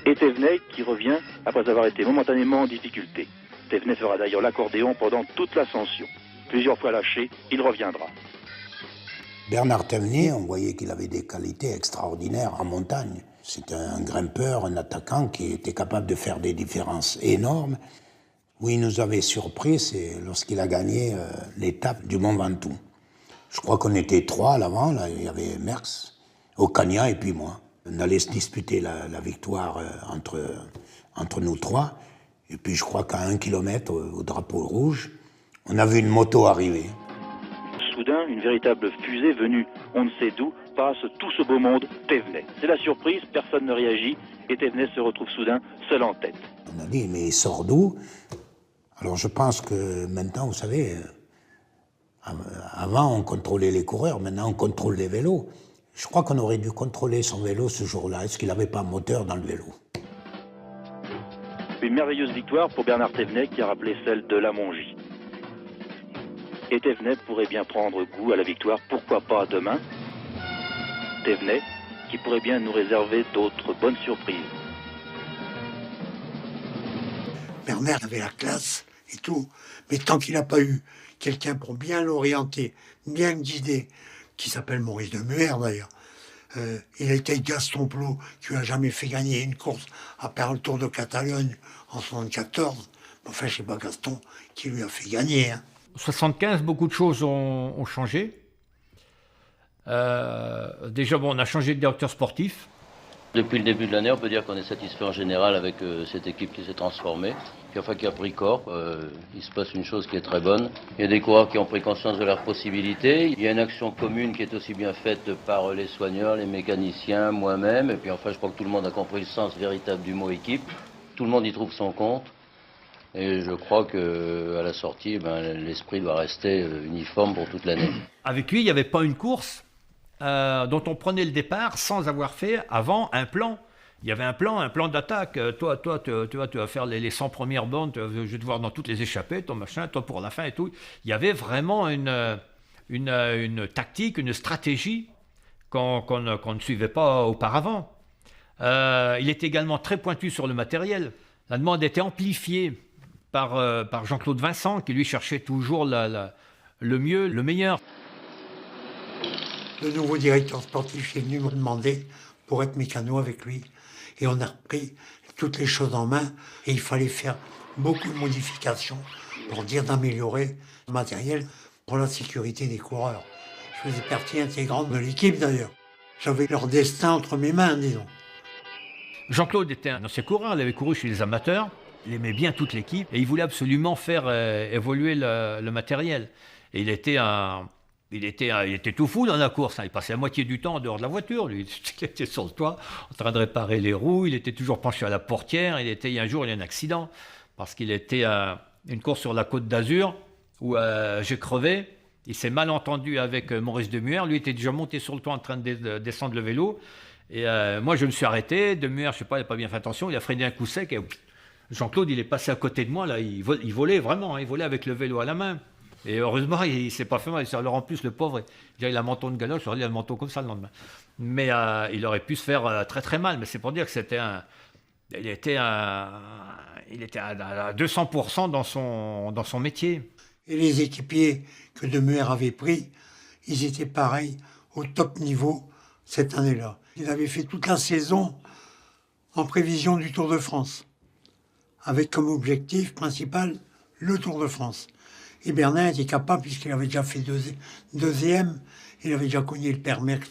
Et Thévenet qui revient après avoir été momentanément en difficulté. Thévenet fera d'ailleurs l'accordéon pendant toute l'ascension. Plusieurs fois lâché, il reviendra. Bernard Thévenet, on voyait qu'il avait des qualités extraordinaires en montagne. C'était un grimpeur, un attaquant qui était capable de faire des différences énormes. Où il nous avait surpris, c'est lorsqu'il a gagné l'étape du Mont Ventoux. Je crois qu'on était 3 à l'avant, là, il y avait Merckx, Ocaña et puis moi. On allait se disputer la victoire entre nous 3. Et puis je crois qu'à 1 kilomètre au drapeau rouge, On a vu une moto arriver. Soudain, une véritable fusée venue on ne sait d'où passe tout ce beau monde Thévenet. C'est la surprise, personne ne réagit et Thévenet se retrouve soudain seul en tête. On a dit, mais il sort d'où? Alors je pense que maintenant, vous savez, avant on contrôlait les coureurs, maintenant on contrôle les vélos. Je crois qu'on aurait dû contrôler son vélo ce jour-là. Est-ce qu'il n'avait pas un moteur dans le vélo? Une merveilleuse victoire pour Bernard Thévenet qui a rappelé celle de la Mongie. Et Thévenet pourrait bien prendre goût à la victoire, pourquoi pas demain. Thévenet qui pourrait bien nous réserver d'autres bonnes surprises. Bernard avait la classe et tout, mais tant qu'il n'a pas eu quelqu'un pour bien l'orienter, bien le guider, qui s'appelle Maurice de Muer d'ailleurs, il a été Gaston Plot qui n'a jamais fait gagner une course à part le Tour de Catalogne en 1974. Enfin, je ne sais pas Gaston qui lui a fait gagner. Hein. 75, beaucoup de choses ont changé. Déjà, bon, on a changé de directeur sportif. Depuis le début de l'année, on peut dire qu'on est satisfait en général avec cette équipe qui s'est transformée, qui a pris corps. Il se passe une chose qui est très bonne. Il y a des coureurs qui ont pris conscience de leurs possibilités. Il y a une action commune qui est aussi bien faite par les soigneurs, les mécaniciens, moi-même. Et puis enfin, je crois que tout le monde a compris le sens véritable du mot équipe. Tout le monde y trouve son compte. Et je crois qu'à la sortie, l'esprit doit rester uniforme pour toute l'année. Avec lui, il n'y avait pas une course dont on prenait le départ sans avoir fait avant un plan. Il y avait un plan d'attaque. Toi, tu vas faire les 100 premières bornes, je vais te voir dans toutes les échappées, ton machin, toi pour la fin et tout. Il y avait vraiment une tactique, une stratégie qu'on ne suivait pas auparavant. Il était également très pointu sur le matériel. La demande était amplifiée par Jean-Claude Vincent, qui lui cherchait toujours le mieux, le meilleur. Le nouveau directeur sportif est venu me demander pour être mécano avec lui. Et on a repris toutes les choses en main. Et il fallait faire beaucoup de modifications pour dire d'améliorer le matériel pour la sécurité des coureurs. Je faisais partie intégrante de l'équipe d'ailleurs. J'avais leur destin entre mes mains, disons. Jean-Claude était un ancien coureur, il avait couru chez les amateurs, il aimait bien toute l'équipe et il voulait absolument faire évoluer le matériel. Et il était tout fou dans la course, hein. Il passait la moitié du temps en dehors de la voiture, lui. Il était sur le toit en train de réparer les roues, il était toujours penché à la portière, un jour il y a eu un accident parce qu'il était à une course sur la Côte d'Azur où j'ai crevé. Il s'est mal entendu avec Maurice de Muer, lui était déjà monté sur le toit en train de descendre le vélo. Et moi, je me suis arrêté. De Muer, je sais pas, il n'a pas bien fait attention. Il a freiné un coup sec. Et Jean-Claude, il est passé à côté de moi. Là, il volait vraiment. Hein, il volait avec le vélo à la main. Et heureusement, il ne s'est pas fait mal. Alors en plus, le pauvre, il a un manteau de galoche. Il a un manteau comme ça le lendemain. Mais il aurait pu se faire très très mal. Mais c'est pour dire que c'était il était à 200% dans son métier. Et les équipiers que de Muer avait pris, ils étaient pareils, au top niveau cette année-là. Il avait fait toute la saison en prévision du Tour de France, avec comme objectif principal le Tour de France. Et Bernard était capable, puisqu'il avait déjà fait deuxième, il avait déjà cogné le père Merckx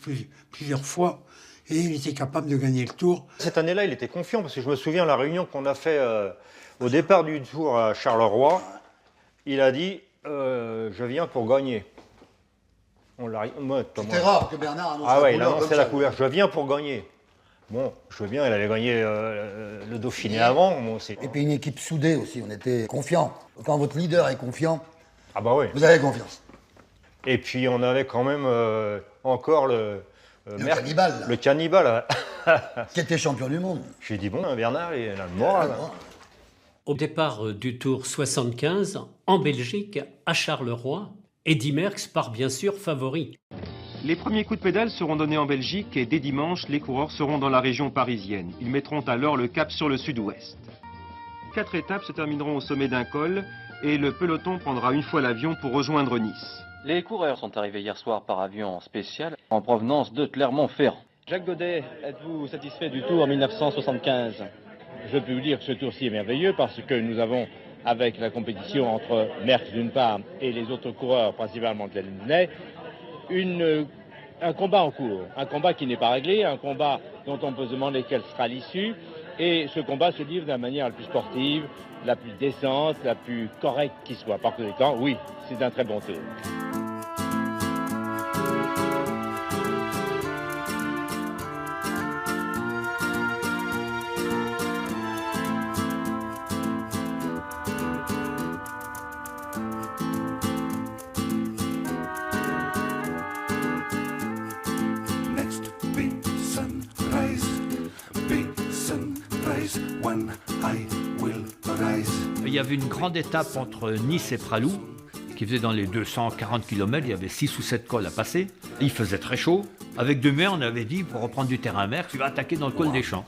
plusieurs fois, et il était capable de gagner le Tour. Cette année-là, il était confiant, parce que je me souviens de la réunion qu'on a fait au départ du Tour à Charleroi. Il a dit je viens pour gagner. C'était rare que Bernard annonce la couleur. Il a annoncé la couleur. Je viens pour gagner. Bon, je veux bien, il avait gagné le Dauphiné avant. Bon, et puis une équipe soudée aussi, on était confiants. Quand votre leader est confiant, vous avez confiance. Et puis on avait quand même encore le cannibale. Le cannibale. Qui était champion du monde. J'ai dit, bon, Bernard, il a le moral. Au départ du Tour 75, en Belgique, à Charleroi, Eddy Merckx part bien sûr favori. Les premiers coups de pédale seront donnés en Belgique et dès dimanche, les coureurs seront dans la région parisienne. Ils mettront alors le cap sur le sud-ouest. 4 étapes se termineront au sommet d'un col et le peloton prendra une fois l'avion pour rejoindre Nice. Les coureurs sont arrivés hier soir par avion spécial en provenance de Clermont-Ferrand. Jacques Godet, êtes-vous satisfait du Tour 1975 ? Je peux vous dire que ce Tour-ci est merveilleux parce que nous avons, avec la compétition entre Merckx d'une part et les autres coureurs, principalement Thévenet, un combat en cours, un combat qui n'est pas réglé, un combat dont on peut se demander quelle sera l'issue, Et ce combat se livre de la manière la plus sportive, la plus décente, la plus correcte qui soit. Par conséquent, oui, c'est un très bon tour. Il y avait une grande étape entre Nice et Pralou, qui faisait dans les 240 km, il y avait 6 ou 7 cols à passer. Il faisait très chaud. Avec Demey, on avait dit, pour reprendre du terrain à Merckx, tu vas attaquer dans le col des Champs.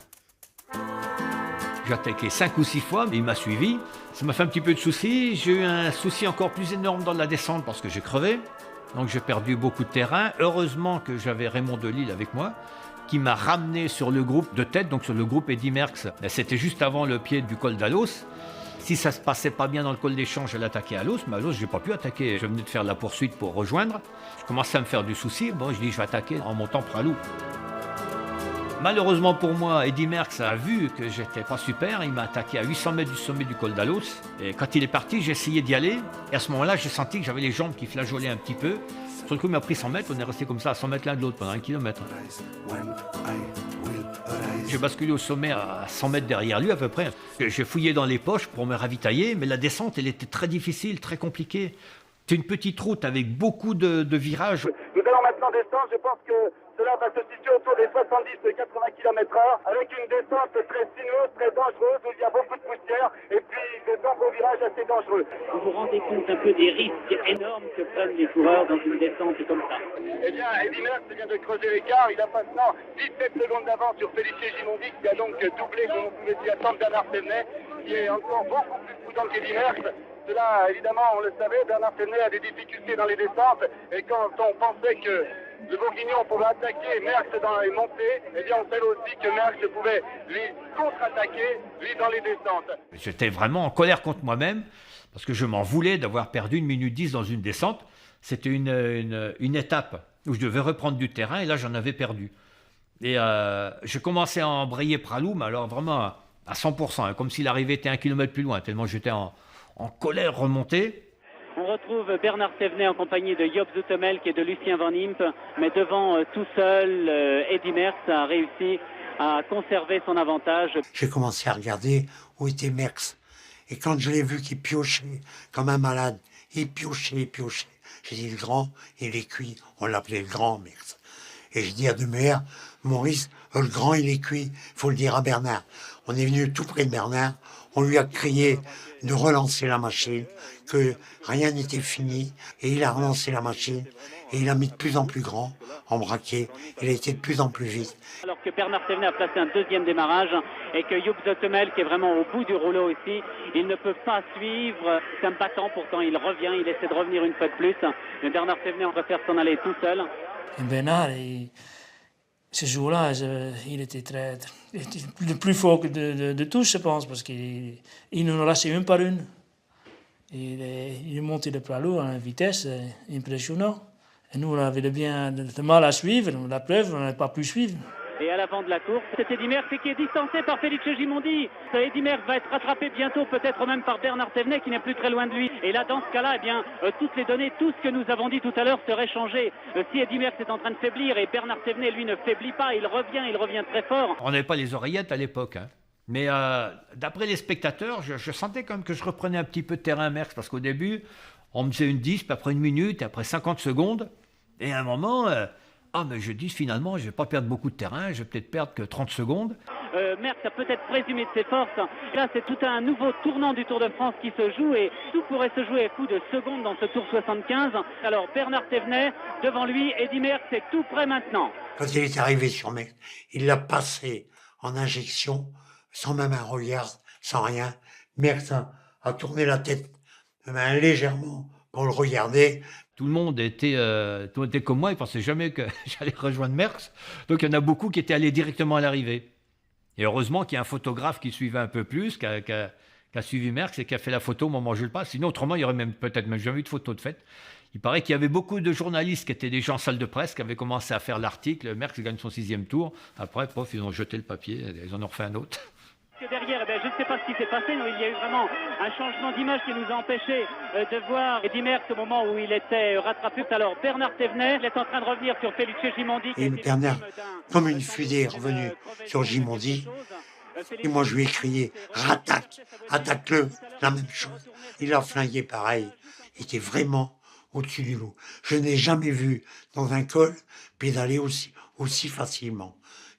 J'ai attaqué 5 ou 6 fois, mais il m'a suivi. Ça m'a fait un petit peu de soucis. J'ai eu un souci encore plus énorme dans la descente parce que j'ai crevé. Donc j'ai perdu beaucoup de terrain. Heureusement que j'avais Raymond Delille avec moi, qui m'a ramené sur le groupe de tête, donc sur le groupe Eddy Merckx. C'était juste avant le pied du col d'Alos. Si ça se passait pas bien dans le col des Champs, j'allais attaquer Alos, mais Alos, j'ai pas pu attaquer. Je venais de faire la poursuite pour rejoindre. Je commençais à me faire du souci. Bon, je dis, je vais attaquer en montant Pralou. Malheureusement pour moi, Eddy Merckx a vu que j'étais pas super. Il m'a attaqué à 800 mètres du sommet du col d'Alos. Et quand il est parti, j'ai essayé d'y aller. Et à ce moment-là, j'ai senti que j'avais les jambes qui flageolaient un petit peu. Sur le coup, il m'a pris 100 mètres. On est resté comme ça à 100 mètres l'un de l'autre pendant 1 kilomètre. J'ai basculé au sommet à 100 mètres derrière lui à peu près. J'ai fouillé dans les poches pour me ravitailler, mais la descente, elle était très difficile, très compliquée. C'est une petite route avec beaucoup de virages. Nous allons maintenant descendre. Je pense que cela va se situer autour des 70-80 km/h, avec une descente très sinueuse, très dangereuse, où il y a beaucoup de poussière, et puis de nombreux virages assez dangereux. Vous vous rendez compte un peu des risques énormes que prennent les coureurs dans une descente comme ça? Eh bien, Eddy Merckx vient de creuser l'écart. Il a maintenant 17 secondes d'avance sur Félicien Gimondi, qui a donc doublé, comme on pouvait s'y attendre, Bernard Thévenet, qui est encore beaucoup plus prudent qu'Eddy Merckx. Cela, évidemment, on le savait, Bernard Thévenet a des difficultés dans les descentes, et quand on pensait que le Bourguignon pouvait attaquer Merckx dans les montées, eh bien, on savait aussi que Merckx pouvait lui contre-attaquer, lui, dans les descentes. J'étais vraiment en colère contre moi-même, parce que je m'en voulais d'avoir perdu 1 minute 10 dans une descente. C'était une étape où je devais reprendre du terrain, et là, j'en avais perdu. Et je commençais à embrayer Pralou, mais alors vraiment à 100%, hein, comme si l'arrivée était 1 kilomètre plus loin, tellement j'étais en colère remontée. On retrouve Bernard Thévenet en compagnie de Job Zoetemelk et de Lucien Van Impe, mais devant tout seul, Eddy Merckx a réussi à conserver son avantage. J'ai commencé à regarder où était Merckx. Et quand je l'ai vu qu'il piochait comme un malade, il piochait. J'ai dit, le grand, il est cuit. On l'appelait le grand Merckx. Et je dis à Demey, Maurice, le grand, il est cuit. Il faut le dire à Bernard. On est venu tout près de Bernard. On lui a crié de relancer la machine, que rien n'était fini. Et il a relancé la machine. Et il a mis de plus en plus grand, en braquet. Il a été de plus en plus vite. Alors que Bernard Thévenet a placé un deuxième démarrage et que Job Zoetemelk est vraiment au bout du rouleau ici, il ne peut pas suivre. C'est un battant, pourtant il revient, il essaie de revenir une fois de plus. Mais Bernard Thévenet, on préfère s'en aller tout seul. Bernard, ce jour-là, il était le plus fort de tous, je pense, parce qu'il ne nous lâchait même pas une. Il est monté le Pralou à une vitesse impressionnante. Et nous, on avait bien de mal à suivre. La preuve, on n'a pas pu suivre. Et à l'avant de la course, c'est Eddy Merckx qui est distancé par Félix Gimondi. Eddy Merckx va être rattrapé bientôt, peut-être même par Bernard Thévenet qui n'est plus très loin de lui. Et là, dans ce cas-là, eh bien, toutes les données, tout ce que nous avons dit tout à l'heure serait changé. Si Eddy Merckx est en train de faiblir et Bernard Thévenet, lui, ne faiblit pas, il revient très fort. On n'avait pas les oreillettes à l'époque, hein. Mais d'après les spectateurs, je sentais quand même que je reprenais un petit peu de terrain à Merckx, parce qu'au début, on me faisait une 10, puis après 1 minute, et après 50 secondes. Et à un moment, mais je dis finalement, je ne vais pas perdre beaucoup de terrain, je vais peut-être perdre que 30 secondes. Merckx a peut-être présumé de ses forces. Là, c'est tout un nouveau tournant du Tour de France qui se joue et tout pourrait se jouer à coup de secondes dans ce Tour 75. Alors Bernard Thévenet, devant lui, Eddy Merckx est tout prêt maintenant. Quand il est arrivé sur Merckx, il l'a passé en injection, sans même un regard, sans rien. Merckx a tourné la tête légèrement pour le regarder. Tout le monde était comme moi, ils ne pensaient jamais que j'allais rejoindre Merckx. Donc il y en a beaucoup qui étaient allés directement à l'arrivée. Et heureusement qu'il y a un photographe qui suivait un peu plus, qui a suivi Merckx et qui a fait la photo au moment où je le passe. Sinon, autrement, il y aurait peut-être même jamais eu de photo de fait. Il paraît qu'il y avait beaucoup de journalistes qui étaient déjà en salle de presse, qui avaient commencé à faire l'article. Merckx gagne son 6e tour. Après, ils ont jeté le papier, ils en ont refait un autre. Derrière, je ne sais pas ce qui s'est passé, mais il y a eu vraiment un changement d'image qui nous a empêché de voir Eddy Merckx au moment où il était rattrapé. Alors Bernard Thévenet est en train de revenir sur Felice Gimondi. Et Bernard, comme une fusée, est revenu sur Gimondi. Et moi, je lui ai crié, attaque-le, la même chose. Il a flingué pareil. Il était vraiment au-dessus du lot. Je n'ai jamais vu dans un col pédaler aussi facilement.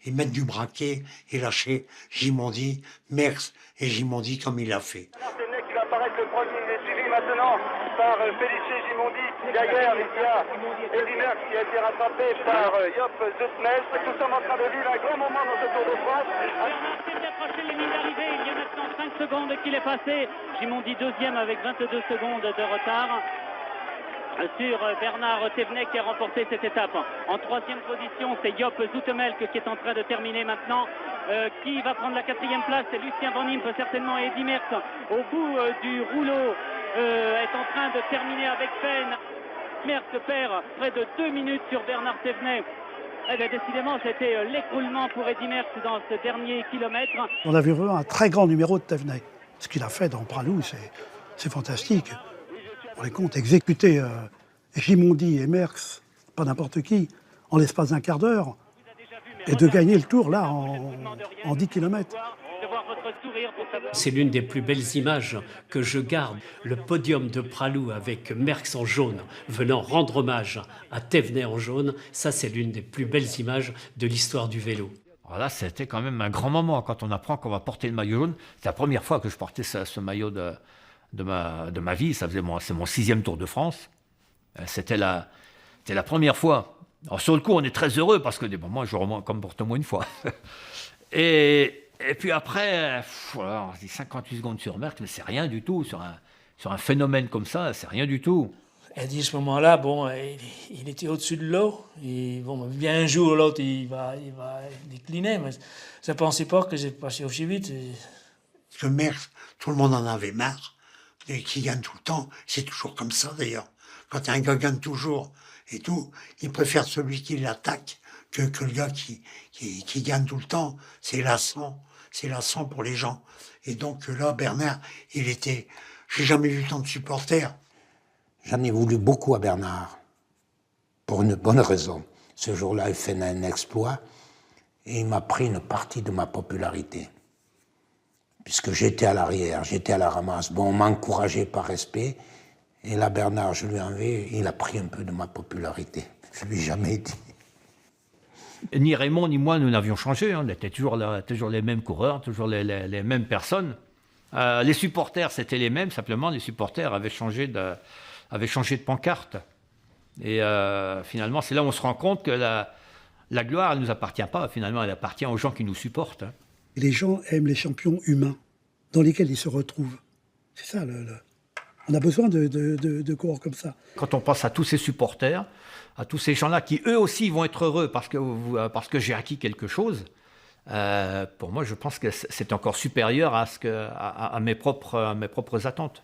Et mettre du braquet et lâcher Gimondi, Merckx et Gimondi comme il l'a fait. Thévenet qui va apparaître le premier. Il est suivi maintenant par Felice Gimondi. Derrière, il y a Eddy Merckx qui a été rattrapé par Joop Zoetemelk. Nous sommes en train de vivre un grand moment dans ce Tour de France. Bernard s'est approché les lignes d'arrivée. Il y a maintenant 5 secondes qu'il est passé. Gimondi deuxième avec 22 secondes de retard sur Bernard Thévenet qui a remporté cette étape. En troisième position, c'est Joop Zoetemelk qui est en train de terminer maintenant. Qui va prendre la quatrième place? C'est Lucien Van Impe, certainement. Eddy Merckx, au bout du rouleau, est en train de terminer avec peine. Merckx perd près de 2 minutes sur Bernard Thévenet. Eh bien, décidément, c'était l'écroulement pour Eddy Merckx dans ce dernier kilomètre. On a vu vraiment un très grand numéro de Thévenet. Ce qu'il a fait dans Pralou, c'est fantastique. On les compte exécuter Gimondi et Merckx, pas n'importe qui, en l'espace d'un quart d'heure, et de gagner le Tour là en 10 km. C'est l'une des plus belles images que je garde. Le podium de Pralou avec Merckx en jaune, venant rendre hommage à Thévenet en jaune, ça c'est l'une des plus belles images de l'histoire du vélo. Alors là, c'était quand même un grand moment quand on apprend qu'on va porter le maillot jaune. C'est la première fois que je portais ce maillot de ma vie. C'est mon 6e Tour de France. C'était la première fois. Alors sur le coup, on est très heureux parce que des moments, je remonte comme porte moi une fois. Et puis après, on se dit 58 secondes sur Merckx, mais c'est rien du tout. Sur un phénomène comme ça, c'est rien du tout. Eddy, à ce moment-là, bon, il était au-dessus de l'eau. Bon, bien un jour ou l'autre, il va décliner. Mais je ne pensais pas que j'ai passé aussi vite. Parce que Merckx, tout le monde en avait marre. Et qui gagne tout le temps, c'est toujours comme ça d'ailleurs. Quand un gars gagne toujours et tout, il préfère celui qui l'attaque que le gars qui gagne tout le temps. C'est lassant pour les gens. Et donc là, Bernard, j'ai jamais vu tant de supporters. J'en ai voulu beaucoup à Bernard, pour une bonne raison. Ce jour-là, il fait un exploit et il m'a pris une partie de ma popularité. Puisque j'étais à l'arrière, j'étais à la ramasse. Bon, on m'encourageait par respect. Et là, Bernard, je lui en vais, il a pris un peu de ma popularité. Je ne lui ai jamais dit. Ni Raymond ni moi, nous n'avions changé. On était toujours les mêmes coureurs, toujours les mêmes personnes. Les supporters, c'était les mêmes. Simplement, les supporters avaient changé de pancarte. Et finalement, c'est là où on se rend compte que la gloire, elle ne nous appartient pas. Finalement, elle appartient aux gens qui nous supportent. Les gens aiment les champions humains dans lesquels ils se retrouvent. C'est ça, on a besoin de coureurs comme ça. Quand on pense à tous ces supporters, à tous ces gens-là qui eux aussi vont être heureux parce que j'ai acquis quelque chose, pour moi je pense que c'est encore supérieur à mes propres attentes.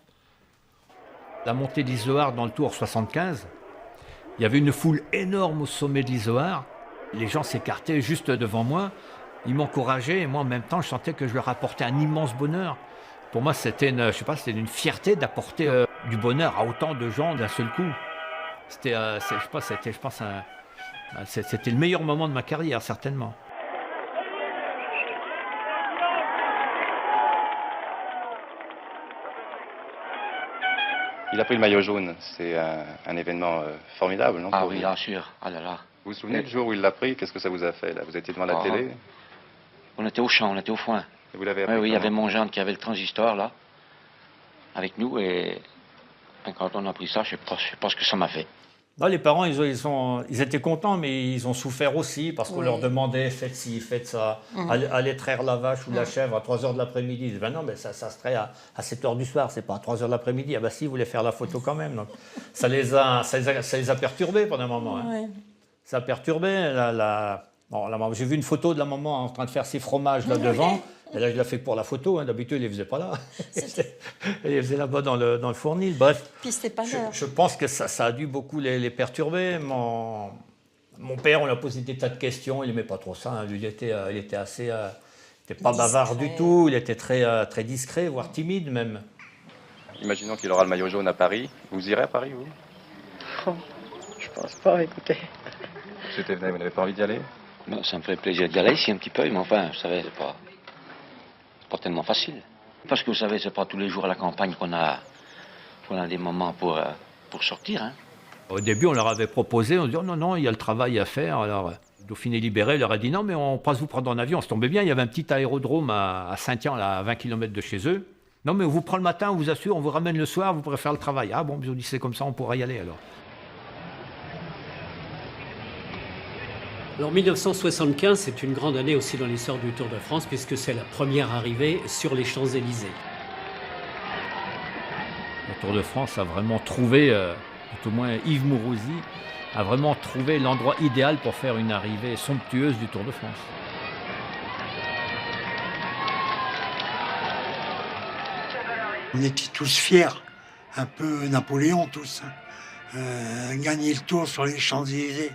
La montée de l'Izoard dans le Tour 75, il y avait une foule énorme au sommet de l'Izoard. Les gens s'écartaient juste devant moi. Ils m'encourageaient et moi en même temps je sentais que je leur apportais un immense bonheur. Pour moi c'était une fierté d'apporter du bonheur à autant de gens d'un seul coup. C'était le meilleur moment de ma carrière certainement. Il a pris le maillot jaune, c'est un événement formidable, non? Ah oui, bien sûr, ah là là. Vous vous souvenez du jour où il l'a pris? Qu'est-ce que ça vous a fait là? Vous étiez devant la télé? On était au champ, on était au foin. Et vous l'avez appris? Oui, il y avait mon gendre qui avait le transistor là, avec nous, et quand on a pris ça, je sais pas ce que ça m'a fait. Non, les parents, ils étaient contents, mais ils ont souffert aussi parce qu'on leur demandait faites ci, faites ça, allez traire la vache ou la chèvre à 3h de l'après-midi. Ils disaient ben non, mais ça se traite à 7h du soir, c'est pas à 3h de l'après-midi. Ah ben si, ils voulaient faire la photo quand même. Donc, ça les a perturbés pendant un moment. Hein. Ouais. Ça a perturbé. J'ai vu une photo de la maman en train de faire ses fromages là devant. Et là, je l'ai fait pour la photo. Hein. D'habitude, il ne les faisait pas là. Il les faisait là-bas dans le fournil. Bref, puis c'était pas l'heure. Je pense que ça a dû beaucoup les perturber. Mon père, on lui a posé des tas de questions. Il n'aimait pas trop ça. Hein. Lui, il était n'était pas bavard du tout, il était très discret, voire timide même. Imaginons qu'il aura le maillot jaune à Paris. Vous irez à Paris, vous? Je pense pas, écoutez. Monsieur Thévenet, vous n'avez pas envie d'y aller? Ben, ça me ferait plaisir d'y aller ici un petit peu, mais enfin, vous savez, c'est pas tellement facile. Parce que vous savez, c'est pas tous les jours à la campagne qu'on a des moments pour sortir. Hein. Au début, on leur avait proposé, on dit oh, non, il y a le travail à faire. Alors, Dauphiné Libéré leur a dit non, mais on passe vous prendre en avion. Ça tombait bien, il y avait un petit aérodrome à Saint-Yan, à 20 km de chez eux. Non, mais on vous prend le matin, on vous assure, on vous ramène le soir, vous pourrez faire le travail. Ah bon, ils ont dit c'est comme ça, on pourra y aller alors. Alors 1975, c'est une grande année aussi dans l'histoire du Tour de France, puisque c'est la première arrivée sur les Champs-Élysées. Le Tour de France a vraiment trouvé, tout au moins Yves Mourouzi, a vraiment trouvé l'endroit idéal pour faire une arrivée somptueuse du Tour de France. On était tous fiers, un peu Napoléon tous. Gagner le Tour sur les Champs-Élysées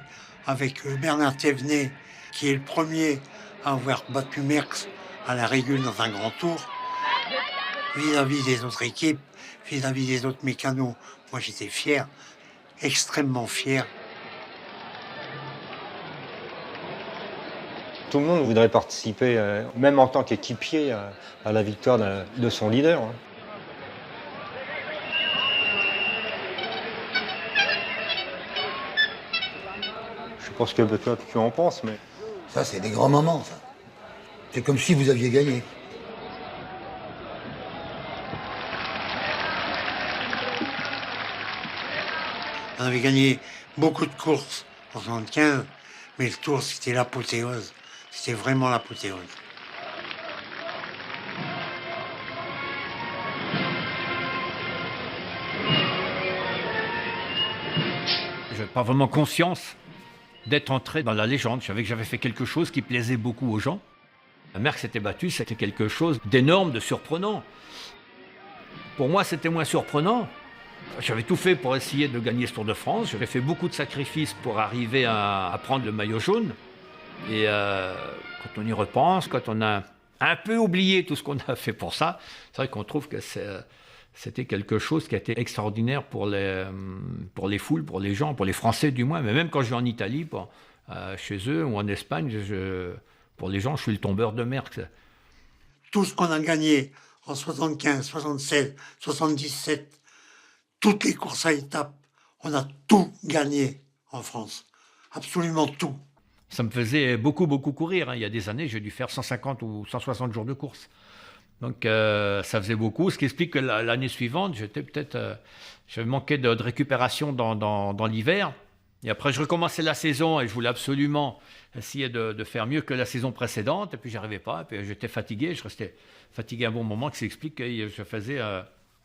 avec Bernard Thévenet, qui est le premier à avoir battu Merckx à la régule dans un grand tour. Vis-à-vis des autres équipes, vis-à-vis des autres mécanos, moi j'étais fier, extrêmement fier. Tout le monde voudrait participer, même en tant qu'équipier, à la victoire de son leader. Hein. Je sais pas ce que toi tu en penses, mais... Ça, c'est des grands moments, ça. C'est comme si vous aviez gagné. On avait gagné beaucoup de courses en 75, mais le Tour, c'était l'apothéose. C'était vraiment l'apothéose. Je n'avais pas vraiment conscience d'être entré dans la légende. Je savais que j'avais fait quelque chose qui plaisait beaucoup aux gens. Merckx s'était battu, c'était quelque chose d'énorme, de surprenant. Pour moi, c'était moins surprenant. J'avais tout fait pour essayer de gagner ce Tour de France. J'avais fait beaucoup de sacrifices pour arriver à prendre le maillot jaune. Et quand on y repense, quand on a un peu oublié tout ce qu'on a fait pour ça, c'est vrai qu'on trouve que c'était quelque chose qui a été extraordinaire pour les foules, pour les gens, pour les Français du moins. Mais même quand je vais en Italie, chez eux ou en Espagne, pour les gens, je suis le tombeur de Merckx. Tout ce qu'on a gagné en 75, 76, 77, toutes les courses à étapes, on a tout gagné en France. Absolument tout. Ça me faisait beaucoup courir. Hein. Il y a des années, j'ai dû faire 150 ou 160 jours de course. Donc ça faisait beaucoup, ce qui explique que l'année suivante, j'avais manqué de récupération dans l'hiver. Et après, je recommençais la saison et je voulais absolument essayer de faire mieux que la saison précédente. Et puis, j'arrivais pas. Et puis, j'étais fatigué. Je restais fatigué un bon moment, qui s'explique que je faisais,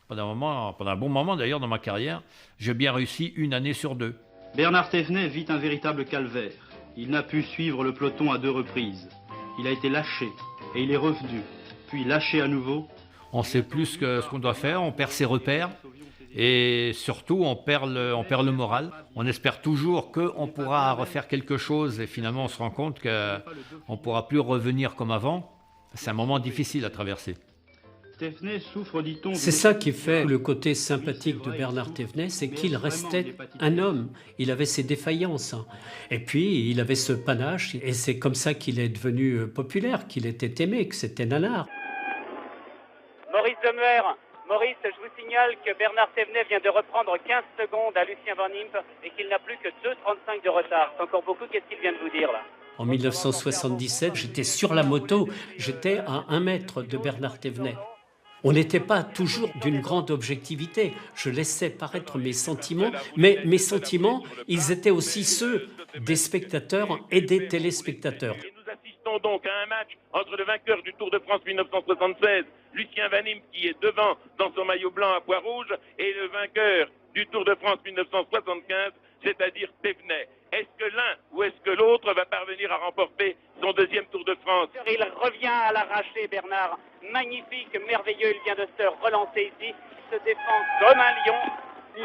pendant un bon moment d'ailleurs dans ma carrière, j'ai bien réussi une année sur deux. Bernard Thévenet vit un véritable calvaire. Il n'a pu suivre le peloton à 2 reprises. Il a été lâché et il est revenu, puis lâché à nouveau. On sait plus ce qu'on doit faire, on perd ses repères. Et surtout, on perd le moral. On espère toujours qu'on pourra refaire quelque chose et finalement, on se rend compte qu'on ne pourra plus revenir comme avant. C'est un moment difficile à traverser. C'est ça qui fait le côté sympathique de Bernard Thévenet, c'est qu'il restait un homme. Il avait ses défaillances. Et puis, il avait ce panache. Et c'est comme ça qu'il est devenu populaire, qu'il était aimé, que c'était nanar. Maurice Demuer. Maurice, je vous signale que Bernard Thévenet vient de reprendre 15 secondes à Lucien Van Impe et qu'il n'a plus que 2,35 de retard. C'est encore beaucoup, qu'est-ce qu'il vient de vous dire là? En 1977, j'étais sur la moto, j'étais à 1 mètre de Bernard Thévenet. On n'était pas toujours d'une grande objectivité. Je laissais paraître mes sentiments, mais mes sentiments, ils étaient aussi ceux des spectateurs et des téléspectateurs. Nous assistons donc à un match entre le vainqueur du Tour de France 1976, Lucien Van Impe, qui est devant dans son maillot blanc à pois rouge, et le vainqueur du Tour de France 1975, c'est-à-dire Thévenet. Est-ce que l'un ou est-ce que l'autre va parvenir à remporter son 2e Tour de France? Il revient à l'arraché, Bernard. Magnifique, merveilleux, il vient de se relancer ici. Il se défend comme un lion.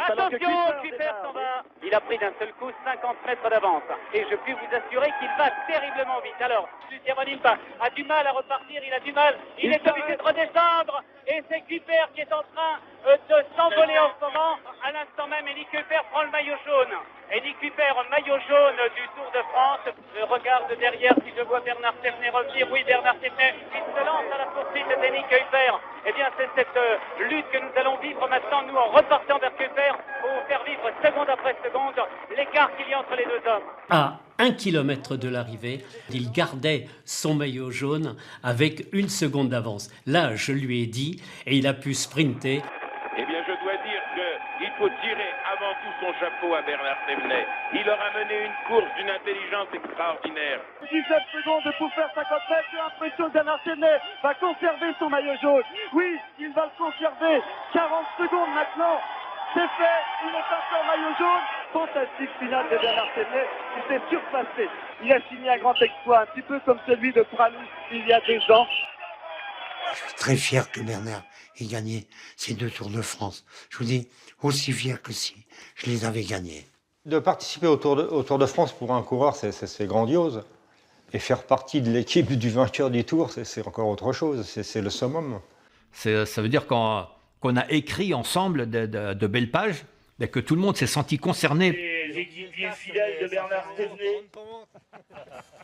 Attention, Kuiper s'en va. Il a pris d'un seul coup 50 mètres d'avance. Et je puis vous assurer qu'il va terriblement vite. Alors, Lucien Van Impe a du mal à repartir, il a du mal. Il est obligé de redescendre. Et c'est Kuiper qui est en train de s'envoler en ce moment. À l'instant même, Elie Kuiper prend le maillot jaune. Elie Kuiper, maillot jaune du Tour de France. Je regarde derrière si je vois Bernard Thévenet revenir. Oui, Bernard Thévenet, il se lance à la poursuite d'Elie Kuiper. Eh bien, c'est cette lutte que nous allons vivre maintenant, nous, en repartant vers Kuiper, pour faire vivre seconde après seconde l'écart qu'il y a entre les deux hommes. À 1 kilomètre de l'arrivée, il gardait son maillot jaune avec 1 seconde d'avance. Là, je lui ai dit, et il a pu sprinter. Eh bien, je dois dire qu'il faut tirer avant tout son chapeau à Bernard Thévenet. Il aura mené une course d'une intelligence extraordinaire. 17 secondes pour faire 50 mètres. J'ai l'impression que Bernard Thévenet va conserver son maillot jaune. Oui, il va le conserver. 40 secondes maintenant. C'est fait. Il est encore maillot jaune. Fantastique finale de Bernard Thévenet. Il s'est surpassé. Il a signé un grand exploit, un petit peu comme celui de Pralou il y a 2 ans. Je suis très fier que Bernard ait gagné ces 2 Tours de France. Je vous dis, aussi fier que si je les avais gagnés. De participer au Tour de France pour un coureur, c'est grandiose. Et faire partie de l'équipe du vainqueur du Tour, c'est encore autre chose. C'est le summum. Ça veut dire qu'on a écrit ensemble de belles pages, et que tout le monde s'est senti concerné. L'équipier fidèle de Bernard Thévenet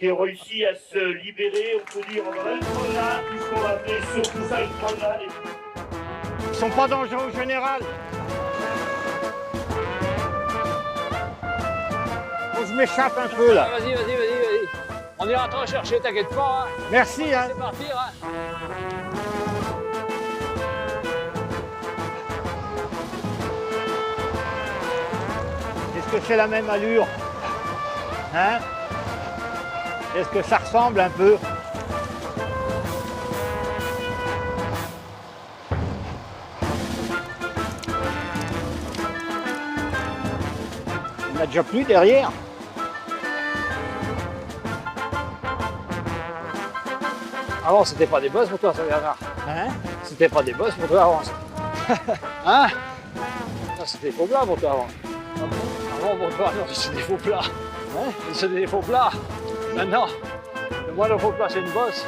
qui a réussi à se libérer, on peut dire, en une promenade, puisqu'on va appeler surtout ça une promenade. Ils sont pas dangereux au général. Bon, je m'échappe un peu là. Vas-y. On ira te rechercher, t'inquiète pas. Hein. Merci. Hein. C'est partir. Hein. Est-ce que c'est la même allure? Hein? Est-ce que ça ressemble un peu? Il n'y en a déjà plus derrière. Avant, c'était pas des bosses pour toi, ça, Bernard. Hein? C'était pas des bosses pour toi avant. Hein? Ça, c'était des faux plats pour toi avant. Avant, pour toi, non, c'est des faux plats. Hein? C'est des faux plats. Maintenant, le moindre faux plat, c'est une bosse.